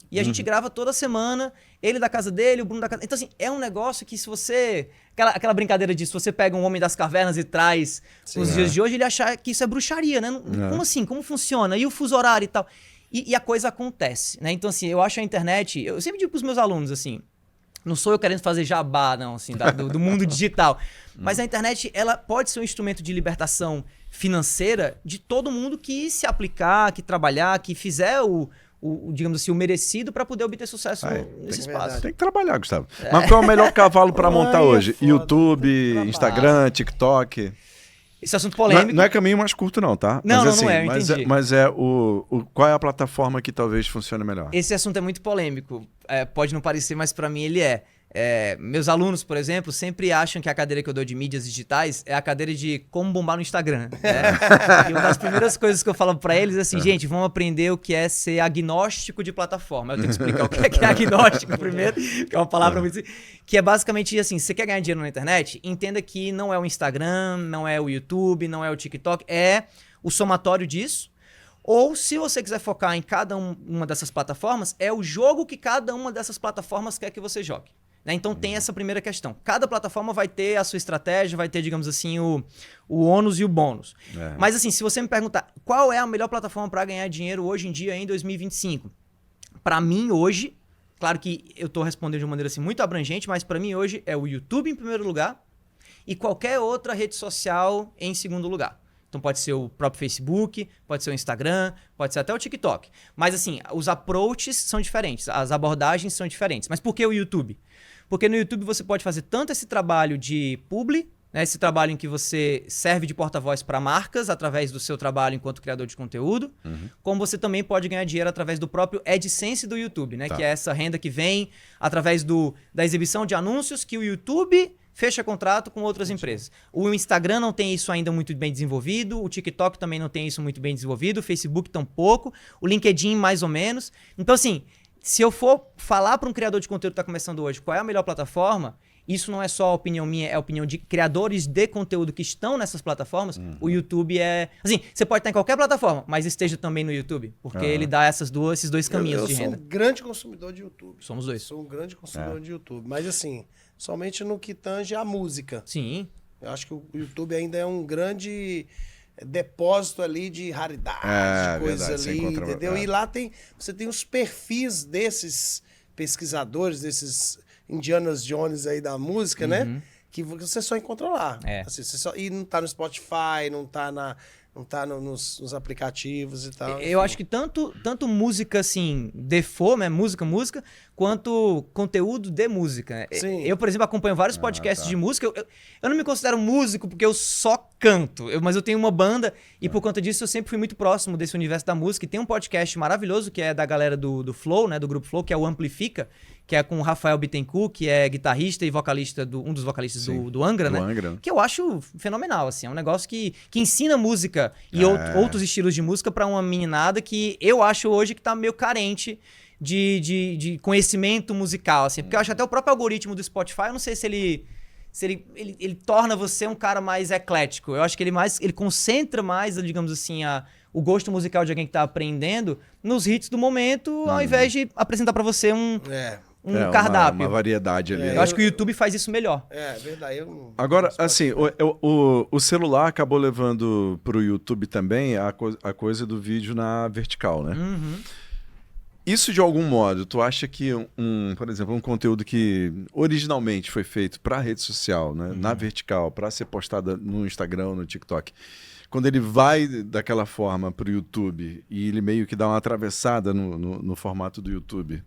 S3: E a gente grava toda semana, ele da casa dele, o Bruno da casa... Então, assim, é um negócio que se você... Aquela brincadeira de se você pega um homem das cavernas e traz os dias de hoje, ele achar que isso é bruxaria, né? Como assim? Como funciona? E o fuso horário e tal? E a coisa acontece, né? Então, assim, eu acho a internet... Eu sempre digo pros meus alunos, assim... Não sou eu querendo fazer jabá, não, assim, do mundo digital. Mas a internet, ela pode ser um instrumento de libertação financeira de todo mundo que se aplicar, que trabalhar, que fizer digamos assim, o merecido para poder obter sucesso nesse espaço.
S1: Tem que trabalhar, Gustavo. Mas qual é o melhor cavalo para montar hoje? YouTube, Instagram, TikTok?
S3: Esse assunto polêmico.
S1: Não é caminho mais curto, não, tá?
S3: Não,
S1: mas,
S3: não
S1: assim,
S3: é, eu entendi.
S1: Mas qual é a plataforma que talvez funcione melhor?
S3: Esse assunto é muito polêmico. Pode não parecer, mas para mim ele é. Meus alunos, por exemplo, sempre acham que a cadeira que eu dou de mídias digitais é a cadeira de como bombar no Instagram. Né? E uma das primeiras coisas que eu falo para eles é assim, gente, vamos aprender o que é ser agnóstico de plataforma. Eu tenho que explicar o que é agnóstico primeiro, que é uma palavra muito... Que é basicamente assim, você quer ganhar dinheiro na internet? Entenda que não é o Instagram, não é o YouTube, não é o TikTok, é o somatório disso. Ou, se você quiser focar em cada uma dessas plataformas, é o jogo que cada uma dessas plataformas quer que você jogue. Né? Então tem essa primeira questão. Cada plataforma vai ter a sua estratégia, vai ter, digamos assim, o ônus e o bônus. Mas assim, se você me perguntar qual é a melhor plataforma para ganhar dinheiro hoje em dia, em 2025? Para mim, hoje, claro que eu estou respondendo de uma maneira assim, muito abrangente, mas para mim hoje é o YouTube em primeiro lugar e qualquer outra rede social em segundo lugar. Então pode ser o próprio Facebook, pode ser o Instagram, pode ser até o TikTok. Mas assim, os approaches são diferentes, as abordagens são diferentes. Mas por que o YouTube? Porque no YouTube você pode fazer tanto esse trabalho de publi, né, esse trabalho em que você serve de porta-voz para marcas através do seu trabalho enquanto criador de conteúdo, como você também pode ganhar dinheiro através do próprio AdSense do YouTube, né, que é essa renda que vem através da exibição de anúncios que o YouTube fecha contrato com outras empresas. O Instagram não tem isso ainda muito bem desenvolvido, o TikTok também não tem isso muito bem desenvolvido, o Facebook tampouco, o LinkedIn mais ou menos. Então assim, se eu for falar para um criador de conteúdo que está começando hoje qual é a melhor plataforma, isso não é só a opinião minha, é a opinião de criadores de conteúdo que estão nessas plataformas. O YouTube é... Assim, você pode estar em qualquer plataforma, mas esteja também no YouTube. Porque ele dá esses dois caminhos de renda.
S4: Eu sou um grande consumidor de YouTube.
S3: Somos dois.
S4: Sou um grande consumidor de YouTube. Mas assim, somente no que tange a música.
S3: Sim.
S4: Eu acho que o YouTube ainda é um grande depósito ali de raridade, de coisas ali, entendeu? E lá você tem os perfis desses pesquisadores, desses Indiana Jones aí da música, né? Que você só encontra lá. Assim, e não tá no Spotify, não tá nos aplicativos e tal.
S3: Eu acho que tanto música, assim, default, né? Música, quanto conteúdo de música. Né?
S4: Sim.
S3: Eu, por exemplo, acompanho vários podcasts de música. Eu não me considero músico porque eu só canto. Mas eu tenho uma banda e por conta disso eu sempre fui muito próximo desse universo da música. E tem um podcast maravilhoso que é da galera do Flow, né? Do grupo Flow, que é o Amplifica, que é com o Rafael Bittencourt, que é guitarrista e vocalista, um dos vocalistas do Angra, né? Angra. Que eu acho fenomenal, assim. É um negócio que ensina música e outros estilos de música pra uma meninada que eu acho hoje que tá meio carente de conhecimento musical, assim. Porque eu acho que até o próprio algoritmo do Spotify, eu não sei se ele torna você um cara mais eclético. Eu acho que ele concentra mais, digamos assim, o gosto musical de alguém que tá aprendendo nos hits do momento, ao invés de apresentar pra você um cardápio.
S1: Uma variedade ali.
S3: Eu acho que o YouTube faz isso melhor.
S4: É verdade.
S1: Agora, assim, o celular acabou levando pro YouTube também a coisa do vídeo na vertical, né? Isso, de algum modo, tu acha que, por exemplo, um conteúdo que originalmente foi feito para rede social, né, na vertical, para ser postado no Instagram, no TikTok, quando ele vai daquela forma para o YouTube e ele meio que dá uma atravessada no formato do YouTube,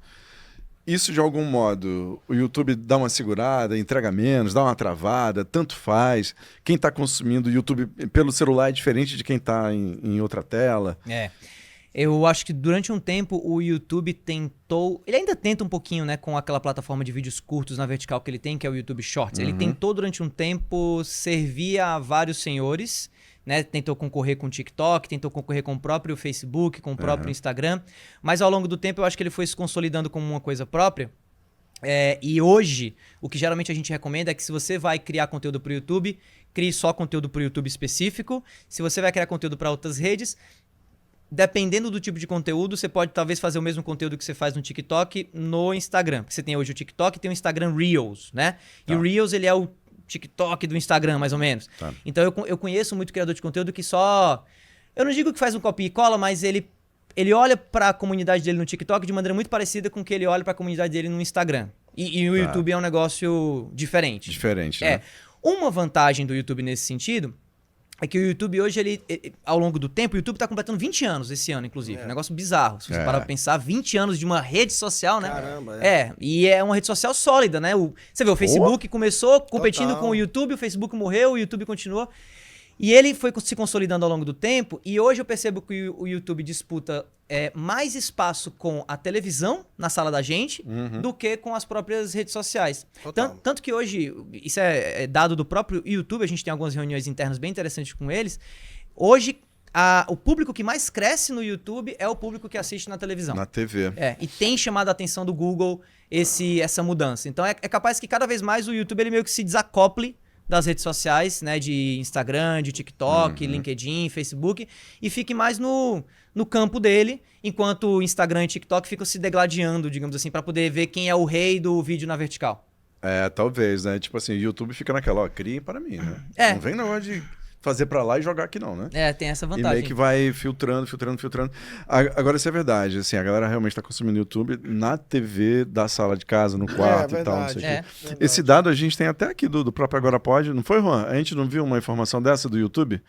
S1: isso, de algum modo, o YouTube dá uma segurada, entrega menos, dá uma travada, tanto faz. Quem está consumindo o YouTube pelo celular é diferente de quem está em outra tela.
S3: Eu acho que durante um tempo o YouTube tentou... Ele ainda tenta um pouquinho, né, com aquela plataforma de vídeos curtos na vertical que ele tem, que é o YouTube Shorts. Ele tentou durante um tempo servir a vários senhores, né? Tentou concorrer com o TikTok, tentou concorrer com o próprio Facebook, com o próprio Instagram. Mas ao longo do tempo eu acho que ele foi se consolidando como uma coisa própria. E hoje, o que geralmente a gente recomenda é que se você vai criar conteúdo para o YouTube, crie só conteúdo para o YouTube específico. Se você vai criar conteúdo para outras redes... Dependendo do tipo de conteúdo, você pode talvez fazer o mesmo conteúdo que você faz no TikTok no Instagram. Porque você tem hoje o TikTok e tem o Instagram Reels, né? E o Reels, ele é o TikTok do Instagram, mais ou menos. Então eu conheço muito criador de conteúdo que só... Eu não digo que faz um copia e cola, mas ele olha para a comunidade dele no TikTok de maneira muito parecida com que ele olha para a comunidade dele no Instagram. E o YouTube é um negócio diferente.
S1: Diferente, né?
S3: Uma vantagem do YouTube nesse sentido... É que o YouTube hoje, ao longo do tempo, o YouTube está completando 20 anos esse ano, inclusive. Um negócio bizarro. Se você parar pra pensar, 20 anos de uma rede social, né?
S4: Caramba,
S3: e é uma rede social sólida, né? Você vê, o Facebook começou competindo com o YouTube, o Facebook morreu, o YouTube continuou. E ele foi se consolidando ao longo do tempo, e hoje eu percebo que o YouTube disputa mais espaço com a televisão na sala da gente do que com as próprias redes sociais. Tanto que hoje, isso é dado do próprio YouTube, a gente tem algumas reuniões internas bem interessantes com eles. Hoje, o público que mais cresce no YouTube é o público que assiste na televisão.
S1: Na TV.
S3: E tem chamado a atenção do Google essa mudança. Então é capaz que cada vez mais o YouTube ele meio que se desacople das redes sociais, né, de Instagram, de TikTok, LinkedIn, Facebook, e fique mais no campo dele, enquanto o Instagram e TikTok ficam se degladiando, digamos assim, para poder ver quem é o rei do vídeo na vertical.
S1: Talvez, né? Tipo assim, o YouTube fica naquela, criem para mim, né? Não vem não de fazer para lá e jogar aqui não, né?
S3: Tem essa vantagem.
S1: E meio que vai filtrando. Agora, isso é verdade, assim, a galera realmente está consumindo YouTube na TV da sala de casa, no quarto e tal, não sei o quê. Esse dado a gente tem até aqui do próprio Agora Pode, não foi, Juan? A gente não viu uma informação dessa do YouTube?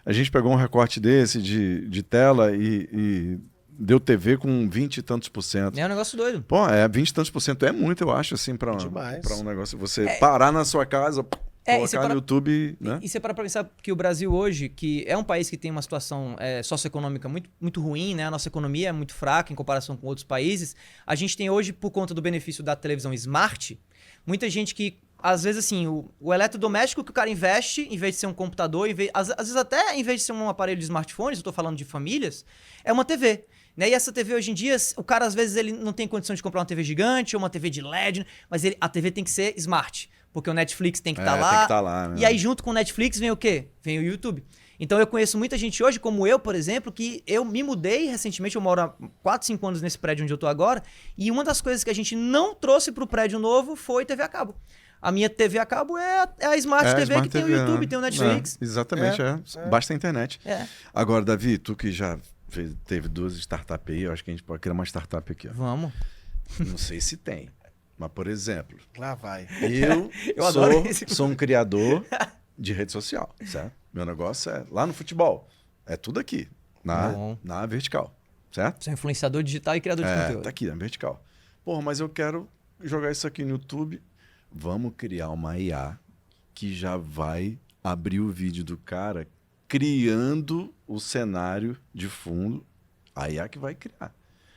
S1: A gente pegou um recorte desse de tela e deu TV com 20 e tantos %.
S3: É um negócio doido.
S1: Pô, 20 e tantos % é muito, eu acho, assim, pra um negócio. Você parar na sua casa, colocar no YouTube, né?
S3: E você para pensar que o Brasil hoje, que é um país que tem uma situação socioeconômica muito, muito ruim, né? A nossa economia é muito fraca em comparação com outros países. A gente tem hoje, por conta do benefício da televisão smart, muita gente que, às vezes, assim, o eletrodoméstico que o cara investe, em vez de ser um computador, às vezes até em vez de ser um aparelho de smartphones, eu tô falando de famílias, é uma TV. Né? E essa TV hoje em dia, o cara às vezes ele não tem condição de comprar uma TV gigante ou uma TV de LED, mas a TV tem que ser smart, porque o Netflix tem que estar lá.
S1: Tem que estar lá, né?
S3: E aí junto com o Netflix vem o quê? Vem o YouTube. Então eu conheço muita gente hoje, como eu, por exemplo, que eu me mudei recentemente, eu moro há 4, 5 anos nesse prédio onde eu tô agora, e uma das coisas que a gente não trouxe pro prédio novo foi TV a cabo. A minha TV a cabo é a Smart TV que tem o YouTube, tem o Netflix.
S1: Exatamente, basta a internet.
S3: É.
S1: Agora, Davi, tu que já teve 2 startups aí, eu acho que a gente pode criar uma startup aqui. Ó.
S3: Vamos.
S1: Não sei se tem, mas, por exemplo...
S4: Lá vai.
S1: Eu sou um criador de rede social, certo? Meu negócio é lá no futebol. É tudo aqui, na vertical, certo?
S3: Você é influenciador digital e criador de conteúdo.
S1: Tá aqui, na vertical. Porra, mas eu quero jogar isso aqui no YouTube. Vamos criar uma IA que já vai abrir o vídeo do cara criando o cenário de fundo. A IA que vai criar.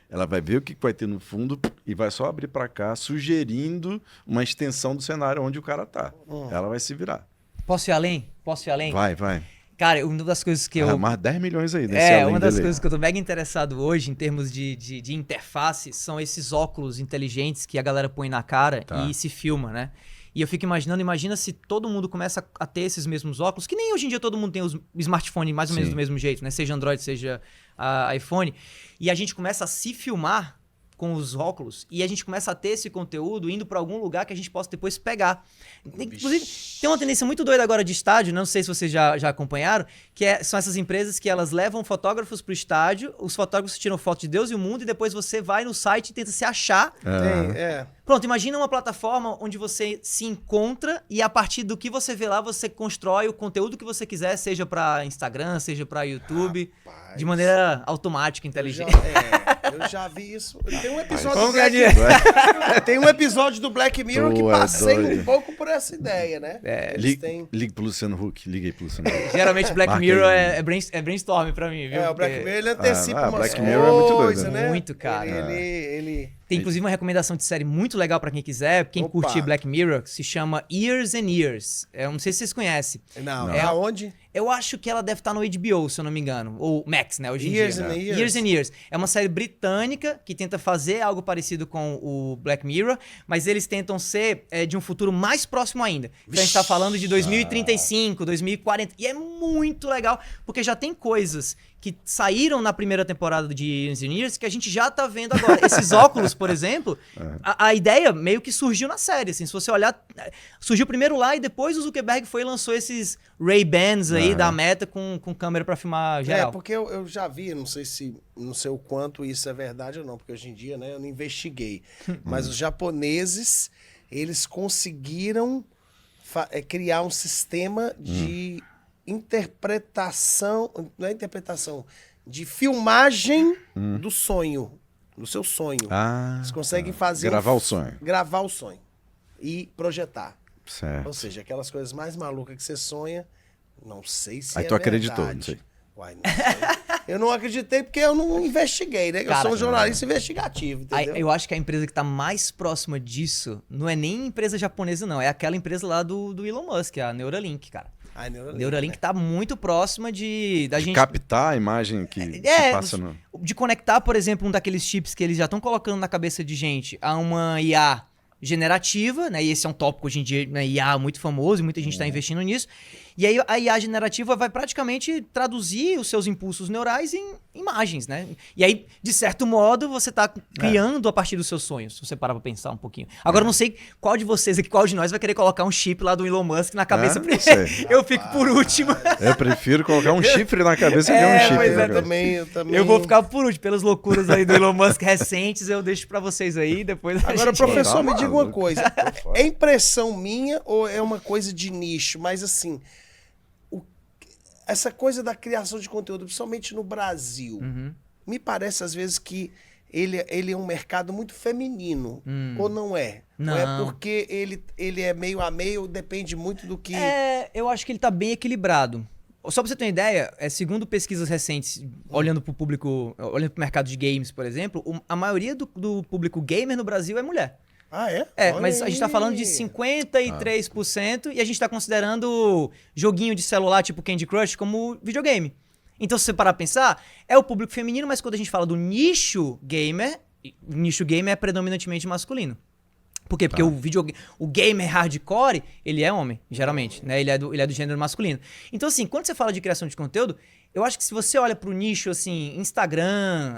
S1: Ela vai ver o que vai ter no fundo e vai só abrir para cá, sugerindo uma extensão do cenário onde o cara tá. Ela vai se virar.
S3: Posso ir além?
S1: Vai.
S3: Cara, uma das coisas que eu...
S1: Mais 10 milhões aí nesse além
S3: uma das
S1: dele.
S3: coisas que eu tô mega interessado hoje em termos de interface são esses óculos inteligentes que a galera põe na cara e se filma, né? E eu fico imaginando, imagina se todo mundo começa a ter esses mesmos óculos, que nem hoje em dia todo mundo tem os smartphones mais ou menos do mesmo jeito, né? Seja Android, seja iPhone. E a gente começa a se filmar com os óculos e a gente começa a ter esse conteúdo indo para algum lugar que a gente possa depois pegar. Inclusive, tem uma tendência muito doida agora de estádio, não sei se vocês já acompanharam, que são essas empresas que elas levam fotógrafos pro estádio, os fotógrafos tiram foto de Deus e o mundo e depois você vai no site e tenta se achar. Pronto, imagina uma plataforma onde você se encontra e a partir do que você vê lá, você constrói o conteúdo que você quiser, seja para Instagram, seja para YouTube, de maneira automática, inteligente.
S4: Eu já vi isso. Tem um episódio do Black Mirror que passeia um pouco por essa ideia, né?
S1: Ligue pro Luciano Huck. Liga aí pro Luciano Huck.
S3: Geralmente Black Mirror é brainstorm pra mim, viu?
S4: O Black Mirror ele antecipa umas
S1: Black Mirror é muito doido,
S4: né?
S3: Muito, cara.
S4: Ele
S3: tem inclusive uma recomendação de série muito legal pra quem quiser, quem curtir Black Mirror, que se chama Years and Years. Eu não sei se vocês conhecem.
S4: Não. É aonde?
S3: Eu acho que ela deve estar no HBO, se eu não me engano. Ou Max, né? Hoje em
S4: Years
S3: dia.
S4: and Years.
S3: Years and Years. É uma série britânica que tenta fazer algo parecido com o Black Mirror, mas eles tentam ser de um futuro mais próximo ainda. Então a gente tá falando de 2035, 2040. E é muito legal, porque já tem coisas que saíram na primeira temporada de Years and Years que a gente já tá vendo agora. Esses óculos, por exemplo, a ideia meio que surgiu na série. Assim, se você olhar, surgiu primeiro lá e depois o Zuckerberg foi e lançou esses Ray-Bans aí da Meta com câmera pra filmar geral.
S4: Porque eu já vi, não sei o quanto isso é verdade ou não, porque hoje em dia, né, eu não investiguei. Mas os japoneses, eles conseguiram criar um sistema de interpretação, não é interpretação, de filmagem do sonho, do seu sonho. Eles conseguem fazer...
S1: Gravar o sonho.
S4: Gravar o sonho e projetar.
S1: Certo.
S4: Ou seja, aquelas coisas mais malucas que você sonha, não sei se
S1: Aí tu acreditou, não sei.
S4: Uai, não sei. Eu não acreditei porque eu não investiguei, né?
S3: Cara,
S4: eu sou um jornalista investigativo, entendeu?
S3: Eu acho que a empresa que tá mais próxima disso não é nem empresa japonesa, não. É aquela empresa lá do Elon Musk, a Neuralink, cara. Neuralink, né? Tá muito próxima da gente
S1: captar a imagem que passa no...
S3: De conectar, por exemplo, um daqueles chips que eles já estão colocando na cabeça de gente a uma IA generativa, né? E esse é um tópico hoje em dia, né? IA muito famoso e muita gente está investindo nisso. E aí a IA generativa vai praticamente traduzir os seus impulsos neurais em imagens, né? E aí, de certo modo, você está criando a partir dos seus sonhos, se você parar pra pensar um pouquinho. Agora, eu não sei qual de vocês aqui, qual de nós vai querer colocar um chip lá do Elon Musk na cabeça primeiro. Eu fico por último.
S1: Eu prefiro colocar um chifre na cabeça que um chip.
S3: Pois
S4: eu também.
S3: Eu vou ficar por último. Pelas loucuras aí do Elon Musk recentes, eu deixo pra vocês aí, depois
S4: Agora, professor, me diga uma coisa. É impressão minha ou é uma coisa de nicho? Mas assim... essa coisa da criação de conteúdo, principalmente no Brasil, me parece às vezes que ele é um mercado muito feminino, ou não é?
S3: Não.
S4: Ou é porque ele é meio a meio, depende muito do que...
S3: Eu acho que ele tá bem equilibrado. Só pra você ter uma ideia, segundo pesquisas recentes, olhando pro público, olhando pro mercado de games, por exemplo, a maioria do público gamer no Brasil é mulher.
S4: Ah, é? Olha
S3: Mas a gente tá
S4: aí.
S3: falando de 53% e a gente tá considerando joguinho de celular tipo Candy Crush como videogame. Então, se você parar pra pensar, é o público feminino, mas quando a gente fala do nicho gamer é predominantemente masculino. Por quê? Porque o gamer hardcore, ele é homem, geralmente, né? Ele é do gênero masculino. Então, assim, quando você fala de criação de conteúdo, eu acho que se você olha pro nicho, assim, Instagram,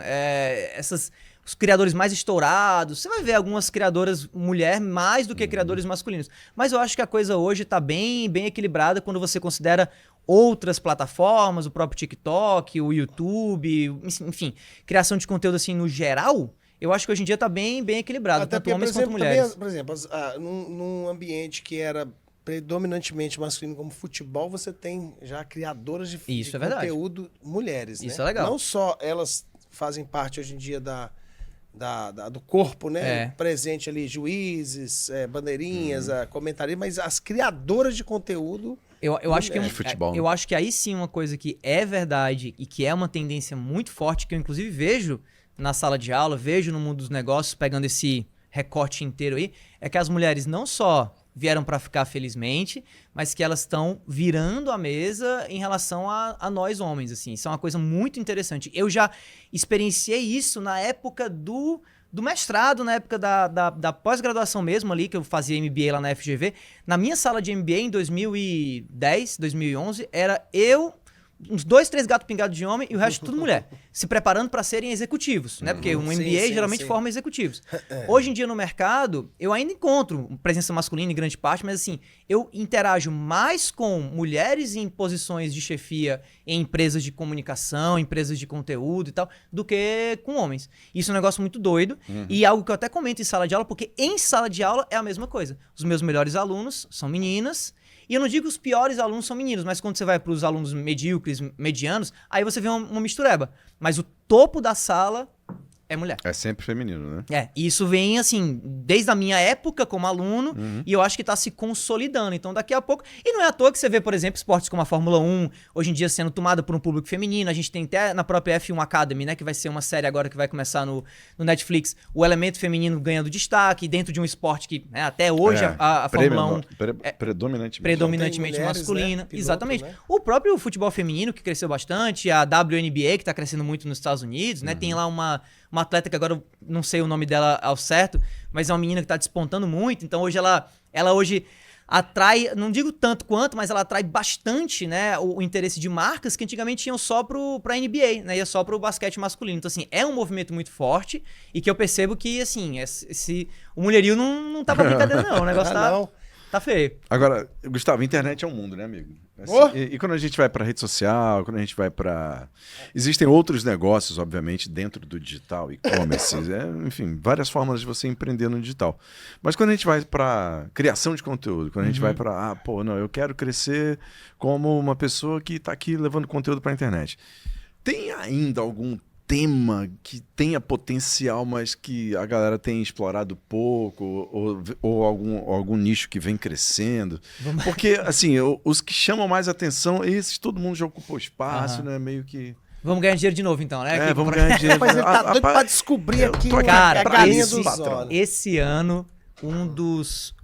S3: os criadores mais estourados, você vai ver algumas criadoras mulher mais do que criadores masculinos. Mas eu acho que a coisa hoje tá bem equilibrada quando você considera outras plataformas, o próprio TikTok, o YouTube, enfim, criação de conteúdo assim no geral. Eu acho que hoje em dia tá bem equilibrado,
S4: Até
S3: tanto
S4: porque,
S3: homens
S4: por exemplo,
S3: quanto mulheres.
S4: por exemplo, num ambiente que era predominantemente masculino como futebol, você tem já criadoras de
S3: Isso é verdade.
S4: conteúdo mulheres, né?
S3: Isso é legal.
S4: Não só elas fazem parte hoje em dia do corpo, né? Presente ali, juízes, bandeirinhas, comentaristas, mas as criadoras de conteúdo...
S3: Eu acho que
S1: de futebol, né?
S3: eu acho que aí sim uma coisa que é verdade e que é uma tendência muito forte, que eu inclusive vejo na sala de aula, vejo no mundo dos negócios, pegando esse recorte inteiro aí, é que as mulheres não só vieram para ficar felizmente, mas que elas estão virando a mesa em relação a nós homens, assim. Isso é uma coisa muito interessante. Eu já experienciei isso na época do mestrado, na época da pós-graduação mesmo ali, que eu fazia MBA lá na FGV. Na minha sala de MBA em 2010, 2011, era eu, uns 2, 3 gatos pingados de homem e o resto tudo mulher. Se preparando para serem executivos, né? Porque um MBA geralmente forma executivos. Hoje em dia no mercado, eu ainda encontro presença masculina em grande parte, mas assim, eu interajo mais com mulheres em posições de chefia em empresas de comunicação, empresas de conteúdo e tal, do que com homens. Isso é um negócio muito doido e algo que eu até comento em sala de aula, porque em sala de aula é a mesma coisa. Os meus melhores alunos são meninas. E eu não digo que os piores alunos são meninos, mas quando você vai para os alunos medíocres, medianos, aí você vê uma mistureba. Mas o topo da sala é mulher.
S1: É sempre feminino, né?
S3: E isso vem, assim, desde a minha época como aluno, e eu acho que tá se consolidando. Então, daqui a pouco... E não é à toa que você vê, por exemplo, esportes como a Fórmula 1, hoje em dia sendo tomada por um público feminino. A gente tem até na própria F1 Academy, né, que vai ser uma série agora que vai começar no Netflix, o elemento feminino ganhando destaque dentro de um esporte que, né, até hoje a Fórmula 1... Predominantemente
S4: mulheres,
S3: masculina.
S4: né? Piloto,
S3: Exatamente.
S4: né?
S3: O próprio futebol feminino, que cresceu bastante, a WNBA, que tá crescendo muito nos Estados Unidos, né? Tem lá uma atleta que agora eu não sei o nome dela ao certo, mas é uma menina que tá despontando muito. Então hoje ela hoje atrai, não digo tanto quanto, mas ela atrai bastante, né, o interesse de marcas que antigamente iam só pra NBA, né? Ia só pro basquete masculino. Então, assim, é um movimento muito forte e que eu percebo que, assim, o mulherio não tá pra brincadeira, não. O negócio tá feio.
S1: Agora, Gustavo, a internet é um mundo, né, amigo? Assim, e quando a gente vai para rede social, quando a gente vai para... Existem outros negócios, obviamente, dentro do digital, e-commerce, enfim, várias formas de você empreender no digital. Mas quando a gente vai para criação de conteúdo, quando a gente vai para, eu quero crescer como uma pessoa que está aqui levando conteúdo para a internet. Tem ainda algum tema que tenha potencial, mas que a galera tem explorado pouco, ou algum nicho que vem crescendo? Porque, assim, os que chamam mais atenção, esses todo mundo já ocupou espaço, né? Meio que...
S3: Vamos ganhar dinheiro de novo, então, né?
S1: Vamos ganhar dinheiro.
S4: Mas ele tá doido pra descobrir aqui
S3: Cara,
S4: a galinha dos olhos.
S3: esse ano, um dos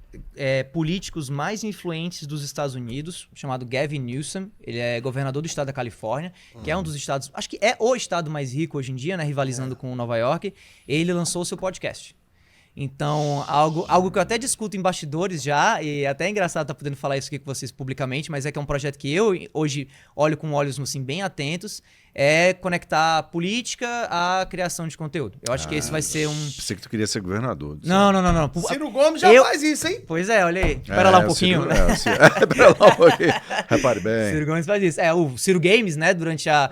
S3: políticos mais influentes dos Estados Unidos, chamado Gavin Newsom, ele é governador do estado da Califórnia, que é um dos estados, acho que é o estado mais rico hoje em dia, né, rivalizando com Nova York. Ele lançou o seu podcast. Então, algo que eu até discuto em bastidores já, e até é engraçado estar podendo falar isso aqui com vocês publicamente, mas é que é um projeto que eu hoje olho com olhos assim, bem atentos, é conectar política à criação de conteúdo. Eu acho que esse vai ser um...
S1: Pensei que tu queria ser governador.
S3: Não.
S4: Ciro Gomes já faz isso, hein?
S3: Pois é, olha aí. Espera lá um pouquinho.
S1: Espera lá um pouquinho. Repare bem.
S3: Ciro Gomes faz isso. O Ciro Games, né, durante a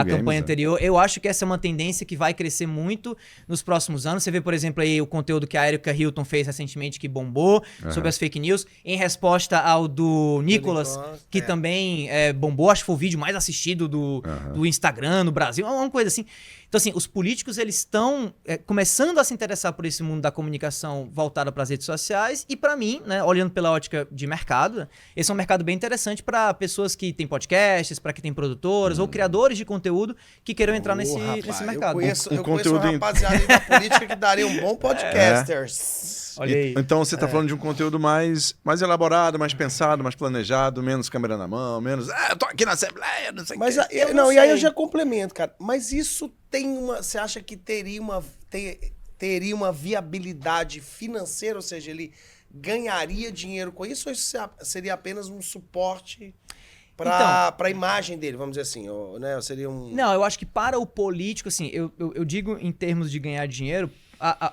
S3: campanha anterior. Eu acho que essa é uma tendência que vai crescer muito nos próximos anos. Você vê, por exemplo, aí o conteúdo que a Erika Hilton fez recentemente, que bombou, sobre as fake news, em resposta ao do Nicolas, que também bombou, acho que foi o vídeo mais assistido do Instagram no Brasil, uma coisa assim. Então, assim, os políticos, eles estão começando a se interessar por esse mundo da comunicação voltada para as redes sociais e, para mim, né, olhando pela ótica de mercado, esse é um mercado bem interessante para pessoas que têm podcasts, para que têm produtoras ou criadores de conteúdo que queiram entrar nesse mercado.
S4: Eu conheço uma rapaziada aí da política que daria um bom podcasters.
S3: Olha aí.
S1: Então você está falando de um conteúdo mais elaborado, mais pensado, mais planejado, menos câmera na mão, menos... eu tô aqui na Assembleia, não sei o que.
S4: E aí eu já complemento, cara. Mas isso tem uma... Você acha que teria uma viabilidade financeira? Ou seja, ele ganharia dinheiro com isso? Ou isso seria apenas um suporte para a imagem dele, vamos dizer assim? Ou, né? Seria um...
S3: Não, eu acho que para o político, assim, eu digo em termos de ganhar dinheiro...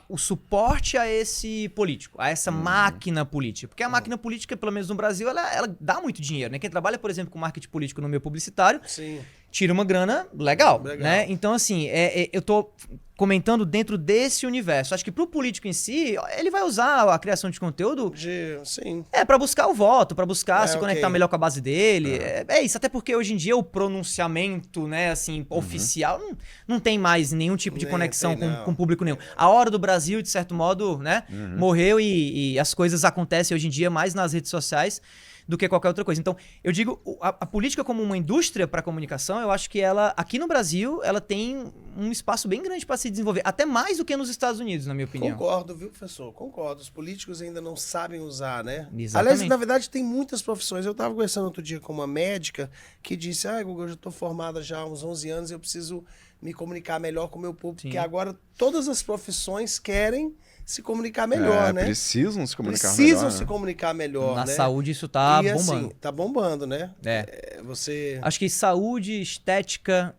S3: o suporte a esse político, a essa máquina política. Porque a máquina política, pelo menos no Brasil, ela dá muito dinheiro, né? Quem trabalha, por exemplo, com marketing político no meio publicitário, tira uma grana legal. Né? Então, assim, eu tô comentando dentro desse universo. Acho que pro político em si, ele vai usar a criação de conteúdo para buscar o voto, para buscar se conectar melhor com a base dele. É isso, até porque hoje em dia o pronunciamento, né, assim, oficial não tem mais nenhum tipo de conexão com público nenhum. A hora do Brasil, de certo modo, né, morreu e as coisas acontecem hoje em dia mais nas redes sociais do que qualquer outra coisa. Então, eu digo, a política como uma indústria para a comunicação, eu acho que ela, aqui no Brasil, ela tem um espaço bem grande para se desenvolver, até mais do que nos Estados Unidos, na minha opinião.
S4: Concordo, viu, professor? Concordo. Os políticos ainda não sabem usar, né?
S3: Exatamente.
S4: Aliás, na verdade, tem muitas profissões. Eu estava conversando outro dia com uma médica que disse, Guga, eu já estou formada já há uns 11 anos, eu preciso me comunicar melhor com o meu público, porque agora todas as profissões querem se comunicar melhor, né?
S1: Precisam se comunicar melhor.
S4: Precisam se comunicar melhor,
S3: Na
S4: né?
S3: saúde isso tá bombando.
S4: Assim, tá bombando, né?
S3: Acho que saúde, estética,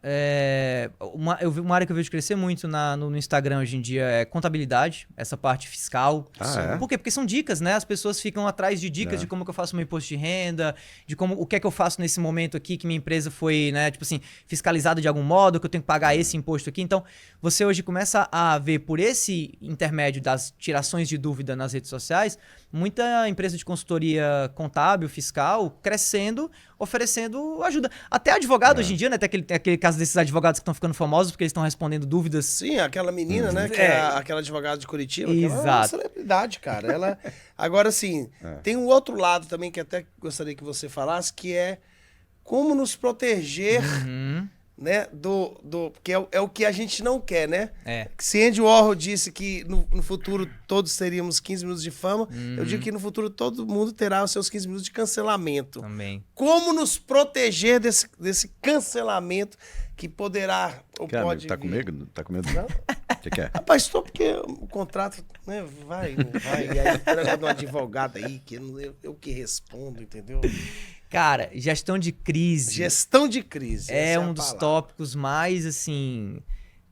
S3: uma área que eu vejo crescer muito no Instagram hoje em dia é contabilidade, essa parte fiscal. Por quê? Porque são dicas, né? As pessoas ficam atrás de dicas de como que eu faço meu imposto de renda, de o que é que eu faço nesse momento aqui que minha empresa foi, né, tipo assim, fiscalizada de algum modo, que eu tenho que pagar esse imposto aqui. Então, você hoje começa a ver por esse intermédio das tirações de dúvida nas redes sociais, muita empresa de consultoria contábil, fiscal, crescendo, oferecendo ajuda. Até advogado hoje em dia, né? Tem aquele caso desses advogados que estão ficando famosos porque eles estão respondendo dúvidas.
S4: Sim, aquela menina, né? Que é aquela advogada de Curitiba.
S3: Exato.
S4: Ela é uma celebridade, cara. Ela... Agora, assim, tem um outro lado também que até gostaria que você falasse, que é como nos proteger... Né? Porque é o que a gente não quer, né? Se Andy Warhol disse que no futuro todos teríamos 15 minutos de fama, eu digo que no futuro todo mundo terá os seus 15 minutos de cancelamento.
S3: Também.
S4: Como nos proteger desse cancelamento que poderá ou pode
S1: tá
S4: vir?
S1: Comigo? Tá com medo?
S4: Não?
S1: O que é?
S4: Rapaz, estou porque o contrato, né, vai. E aí pega de um advogado aí, que eu que respondo, entendeu?
S3: Cara, gestão de crise.
S4: Gestão de crise.
S3: É um dos tópicos mais, assim,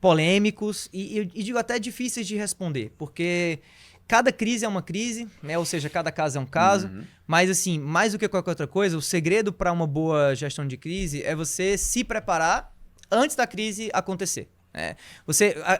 S3: polêmicos e digo até difíceis de responder, porque cada crise é uma crise, né? Ou seja, cada caso é um caso. Mas, assim, mais do que qualquer outra coisa, o segredo para uma boa gestão de crise é você se preparar antes da crise acontecer.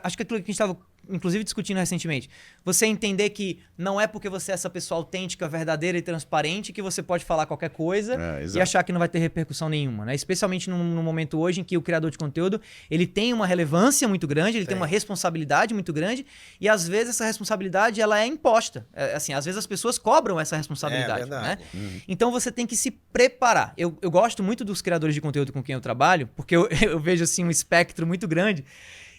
S3: Acho que aquilo que a gente estava, inclusive, discutindo recentemente, você entender que não é porque você é essa pessoa autêntica, verdadeira e transparente que você pode falar qualquer coisa e achar que não vai ter repercussão nenhuma, né? Especialmente no momento hoje em que o criador de conteúdo, ele tem uma relevância muito grande, ele tem uma responsabilidade muito grande e, às vezes, essa responsabilidade ela é imposta. Assim, às vezes as pessoas cobram essa responsabilidade, né? Então, você tem que se preparar. Eu gosto muito dos criadores de conteúdo com quem eu trabalho, porque eu vejo, assim, um espectro muito grande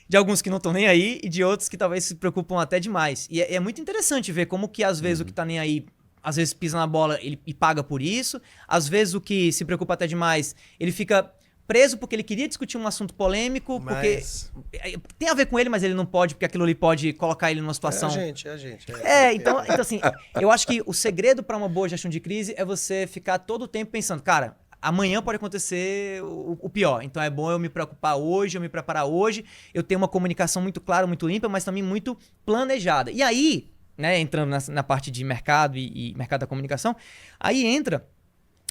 S3: de alguns que não estão nem aí e de outros que talvez se preocupam até demais. E é muito interessante ver como que, às vezes, o que tá nem aí, às vezes pisa na bola e paga por isso. Às vezes, o que se preocupa até demais, ele fica preso porque ele queria discutir um assunto polêmico, porque tem a ver com ele, mas ele não pode, porque aquilo ali pode colocar ele numa situação...
S4: É a gente.
S3: Então, assim, eu acho que o segredo para uma boa gestão de crise é você ficar todo o tempo pensando, cara, amanhã pode acontecer o pior. Então é bom eu me preocupar hoje, eu me preparar hoje, eu ter uma comunicação muito clara, muito limpa, mas também muito planejada. E aí, né, entrando na parte de mercado e mercado da comunicação, aí entra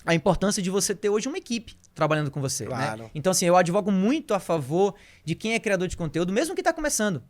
S3: a importância de você ter hoje uma equipe trabalhando com você.
S4: Claro.
S3: Né? Então, assim, eu advogo muito a favor de quem é criador de conteúdo, mesmo que está começando.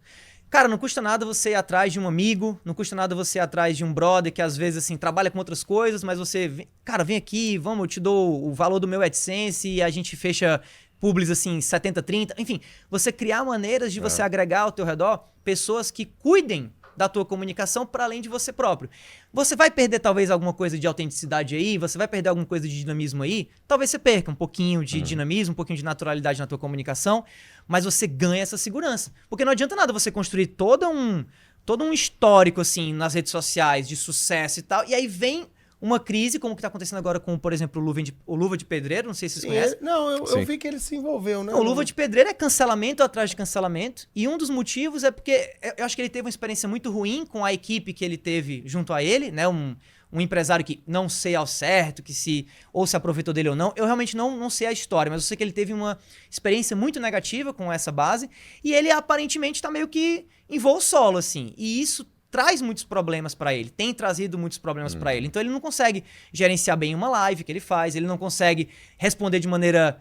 S3: Cara, não custa nada você ir atrás de um amigo, não custa nada você ir atrás de um brother que às vezes, assim, trabalha com outras coisas, mas você... Cara, vem aqui, vamos, eu te dou o valor do meu AdSense e a gente fecha publis, assim, 70-30. Enfim, você criar maneiras de você agregar ao teu redor pessoas que cuidem da tua comunicação para além de você próprio. Você vai perder talvez alguma coisa de autenticidade aí, você vai perder alguma coisa de dinamismo aí, talvez você perca um pouquinho de dinamismo, um pouquinho de naturalidade na tua comunicação, mas você ganha essa segurança. Porque não adianta nada você construir todo um histórico assim nas redes sociais de sucesso e tal, e aí vem uma crise, como que tá acontecendo agora com, por exemplo, o Luva de Pedreiro, não sei se vocês conhecem.
S4: Eu vi que ele se envolveu, né?
S3: O Luva de Pedreiro é cancelamento atrás de cancelamento, e um dos motivos é porque eu acho que ele teve uma experiência muito ruim com a equipe que ele teve junto a ele, né? Um empresário que não sei ao certo, que se aproveitou dele ou não. Eu realmente não sei a história, mas eu sei que ele teve uma experiência muito negativa com essa base, e ele aparentemente tá meio que em voo solo, assim. E isso traz muitos problemas para ele, tem trazido muitos problemas para ele. Então ele não consegue gerenciar bem uma live que ele faz, ele não consegue responder de maneira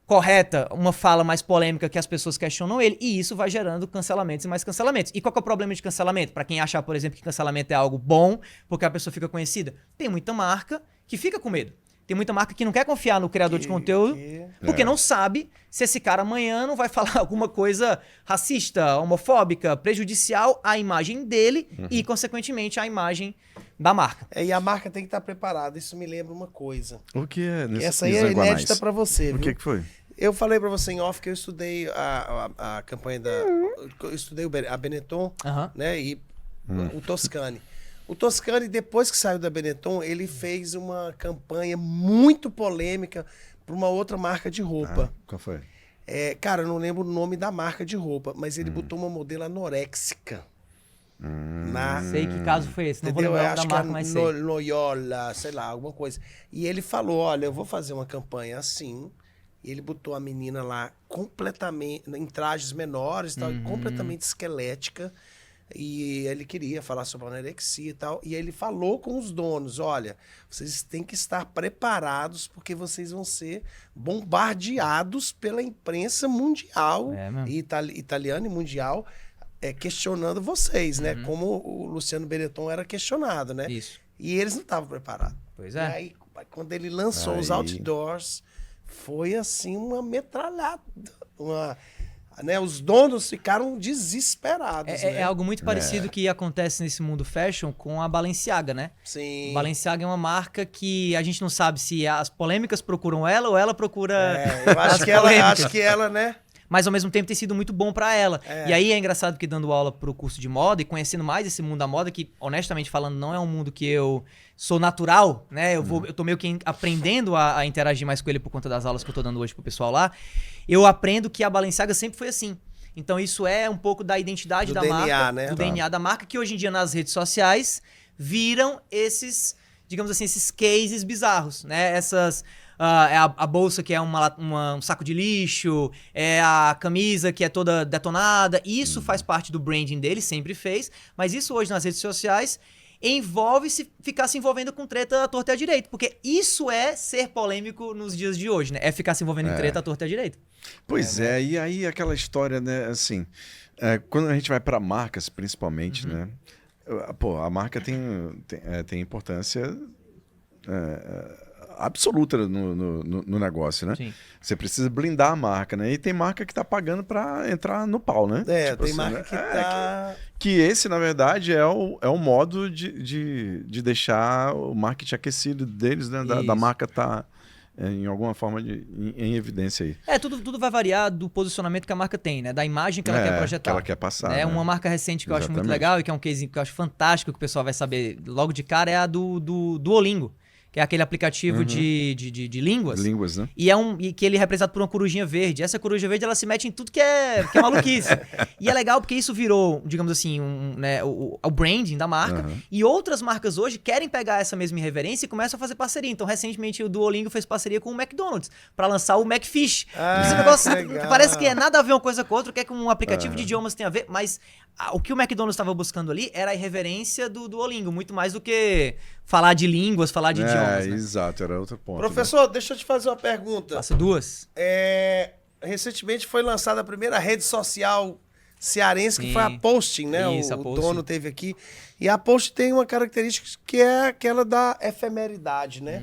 S3: correta uma fala mais polêmica que as pessoas questionam ele, e isso vai gerando cancelamentos e mais cancelamentos. E qual que é o problema de cancelamento? Para quem achar, por exemplo, que cancelamento é algo bom porque a pessoa fica conhecida, tem muita marca que fica com medo. Tem muita marca que não quer confiar no criador de conteúdo porque não sabe se esse cara amanhã não vai falar alguma coisa racista, homofóbica, prejudicial à imagem dele e, consequentemente, à imagem da marca.
S4: E a marca tem que estar preparada. Isso me lembra uma coisa.
S1: O que é?
S4: Essa aí é inédita para você, viu?
S1: O que foi?
S4: Eu falei para você em off que eu estudei a campanha da... Eu estudei a Benetton, né? E o Toscani. O Toscani, depois que saiu da Benetton, ele fez uma campanha muito polêmica para uma outra marca de roupa.
S1: Qual foi?
S4: Cara, eu não lembro o nome da marca de roupa, mas ele botou uma modelo anoréxica.
S3: Sei que caso foi esse, não
S4: Entendeu?
S3: vou lembrar
S4: Acho
S3: da marca,
S4: que
S3: mas sei.
S4: Loyola, sei lá, alguma coisa. E ele falou, olha, eu vou fazer uma campanha assim. E ele botou a menina lá completamente, em trajes menores, tal, completamente esquelética. E ele queria falar sobre anorexia e tal. E ele falou com os donos, olha, vocês têm que estar preparados porque vocês vão ser bombardeados pela imprensa mundial, italiana e mundial, questionando vocês, né? Como o Luciano Benetton era questionado, né?
S3: Isso.
S4: E eles não estavam preparados.
S3: Pois
S4: E
S3: é.
S4: aí, quando ele lançou os outdoors, foi assim uma metralhada, né, os donos ficaram desesperados.
S3: É algo muito parecido que acontece nesse mundo fashion com a Balenciaga, né?
S4: Sim.
S3: Balenciaga é uma marca que a gente não sabe se as polêmicas procuram ela ou ela procura
S4: Eu acho que ela, né?
S3: Mas ao mesmo tempo tem sido muito bom pra ela. E aí é engraçado que dando aula pro curso de moda e conhecendo mais esse mundo da moda, que honestamente falando não é um mundo que eu sou natural, né? Eu tô meio que aprendendo a interagir mais com ele por conta das aulas que eu tô dando hoje pro pessoal lá. Eu aprendo que a Balenciaga sempre foi assim. Então isso é um pouco da identidade da marca,
S4: né?
S3: Do DNA da marca, que hoje em dia nas redes sociais viram esses, digamos assim, esses cases bizarros, né? Essas... é a bolsa que é um saco de lixo, é a camisa que é toda detonada. Isso faz parte do branding dele, sempre fez. Mas isso hoje nas redes sociais ficar se envolvendo com treta à torta e à direita. Porque isso é ser polêmico nos dias de hoje, né? É ficar se envolvendo em treta à torta e à direita.
S1: Pois e aí aquela história, né, assim, quando a gente vai para marcas, principalmente, né? Pô, a marca tem importância... absoluta no negócio, né?
S3: Sim.
S1: Você precisa blindar a marca, né? E tem marca que tá pagando para entrar no pau, né? Tipo
S4: Tem
S1: assim,
S4: marca
S1: né?
S4: que tá...
S1: Que esse, na verdade, é o modo de deixar o marketing aquecido deles, né? Da marca tá em alguma forma em evidência aí.
S3: Tudo vai variar do posicionamento que a marca tem, né? Da imagem que ela quer projetar.
S1: Que ela quer passar.
S3: Né? Uma marca recente que eu acho muito legal e que é um case que eu acho fantástico, que o pessoal vai saber logo de cara, é a do Duolingo. Que é aquele aplicativo de línguas.
S1: Línguas, né?
S3: E que ele é representado por uma corujinha verde. Essa coruja verde, ela se mete em tudo que é maluquice. E é legal porque isso virou, digamos assim, o branding da marca. E outras marcas hoje querem pegar essa mesma irreverência e começam a fazer parceria. Então, recentemente, o Duolingo fez parceria com o McDonald's para lançar o McFish. Esse negócio que parece que é nada a ver uma coisa com outra, quer que um aplicativo de idiomas tenha a ver, mas o que o McDonald's estava buscando ali era a irreverência do Duolingo, muito mais do que falar de línguas, falar de idiomas. Né?
S1: Exato, era outro ponto.
S4: Professor, deixa eu te fazer uma pergunta.
S3: Faço duas.
S4: Recentemente foi lançada a primeira rede social cearense, que foi a Posting, né?
S3: Isso, a
S4: o
S3: Posting.
S4: dono teve aqui. E a Posting tem uma característica que é aquela da efemeridade, né?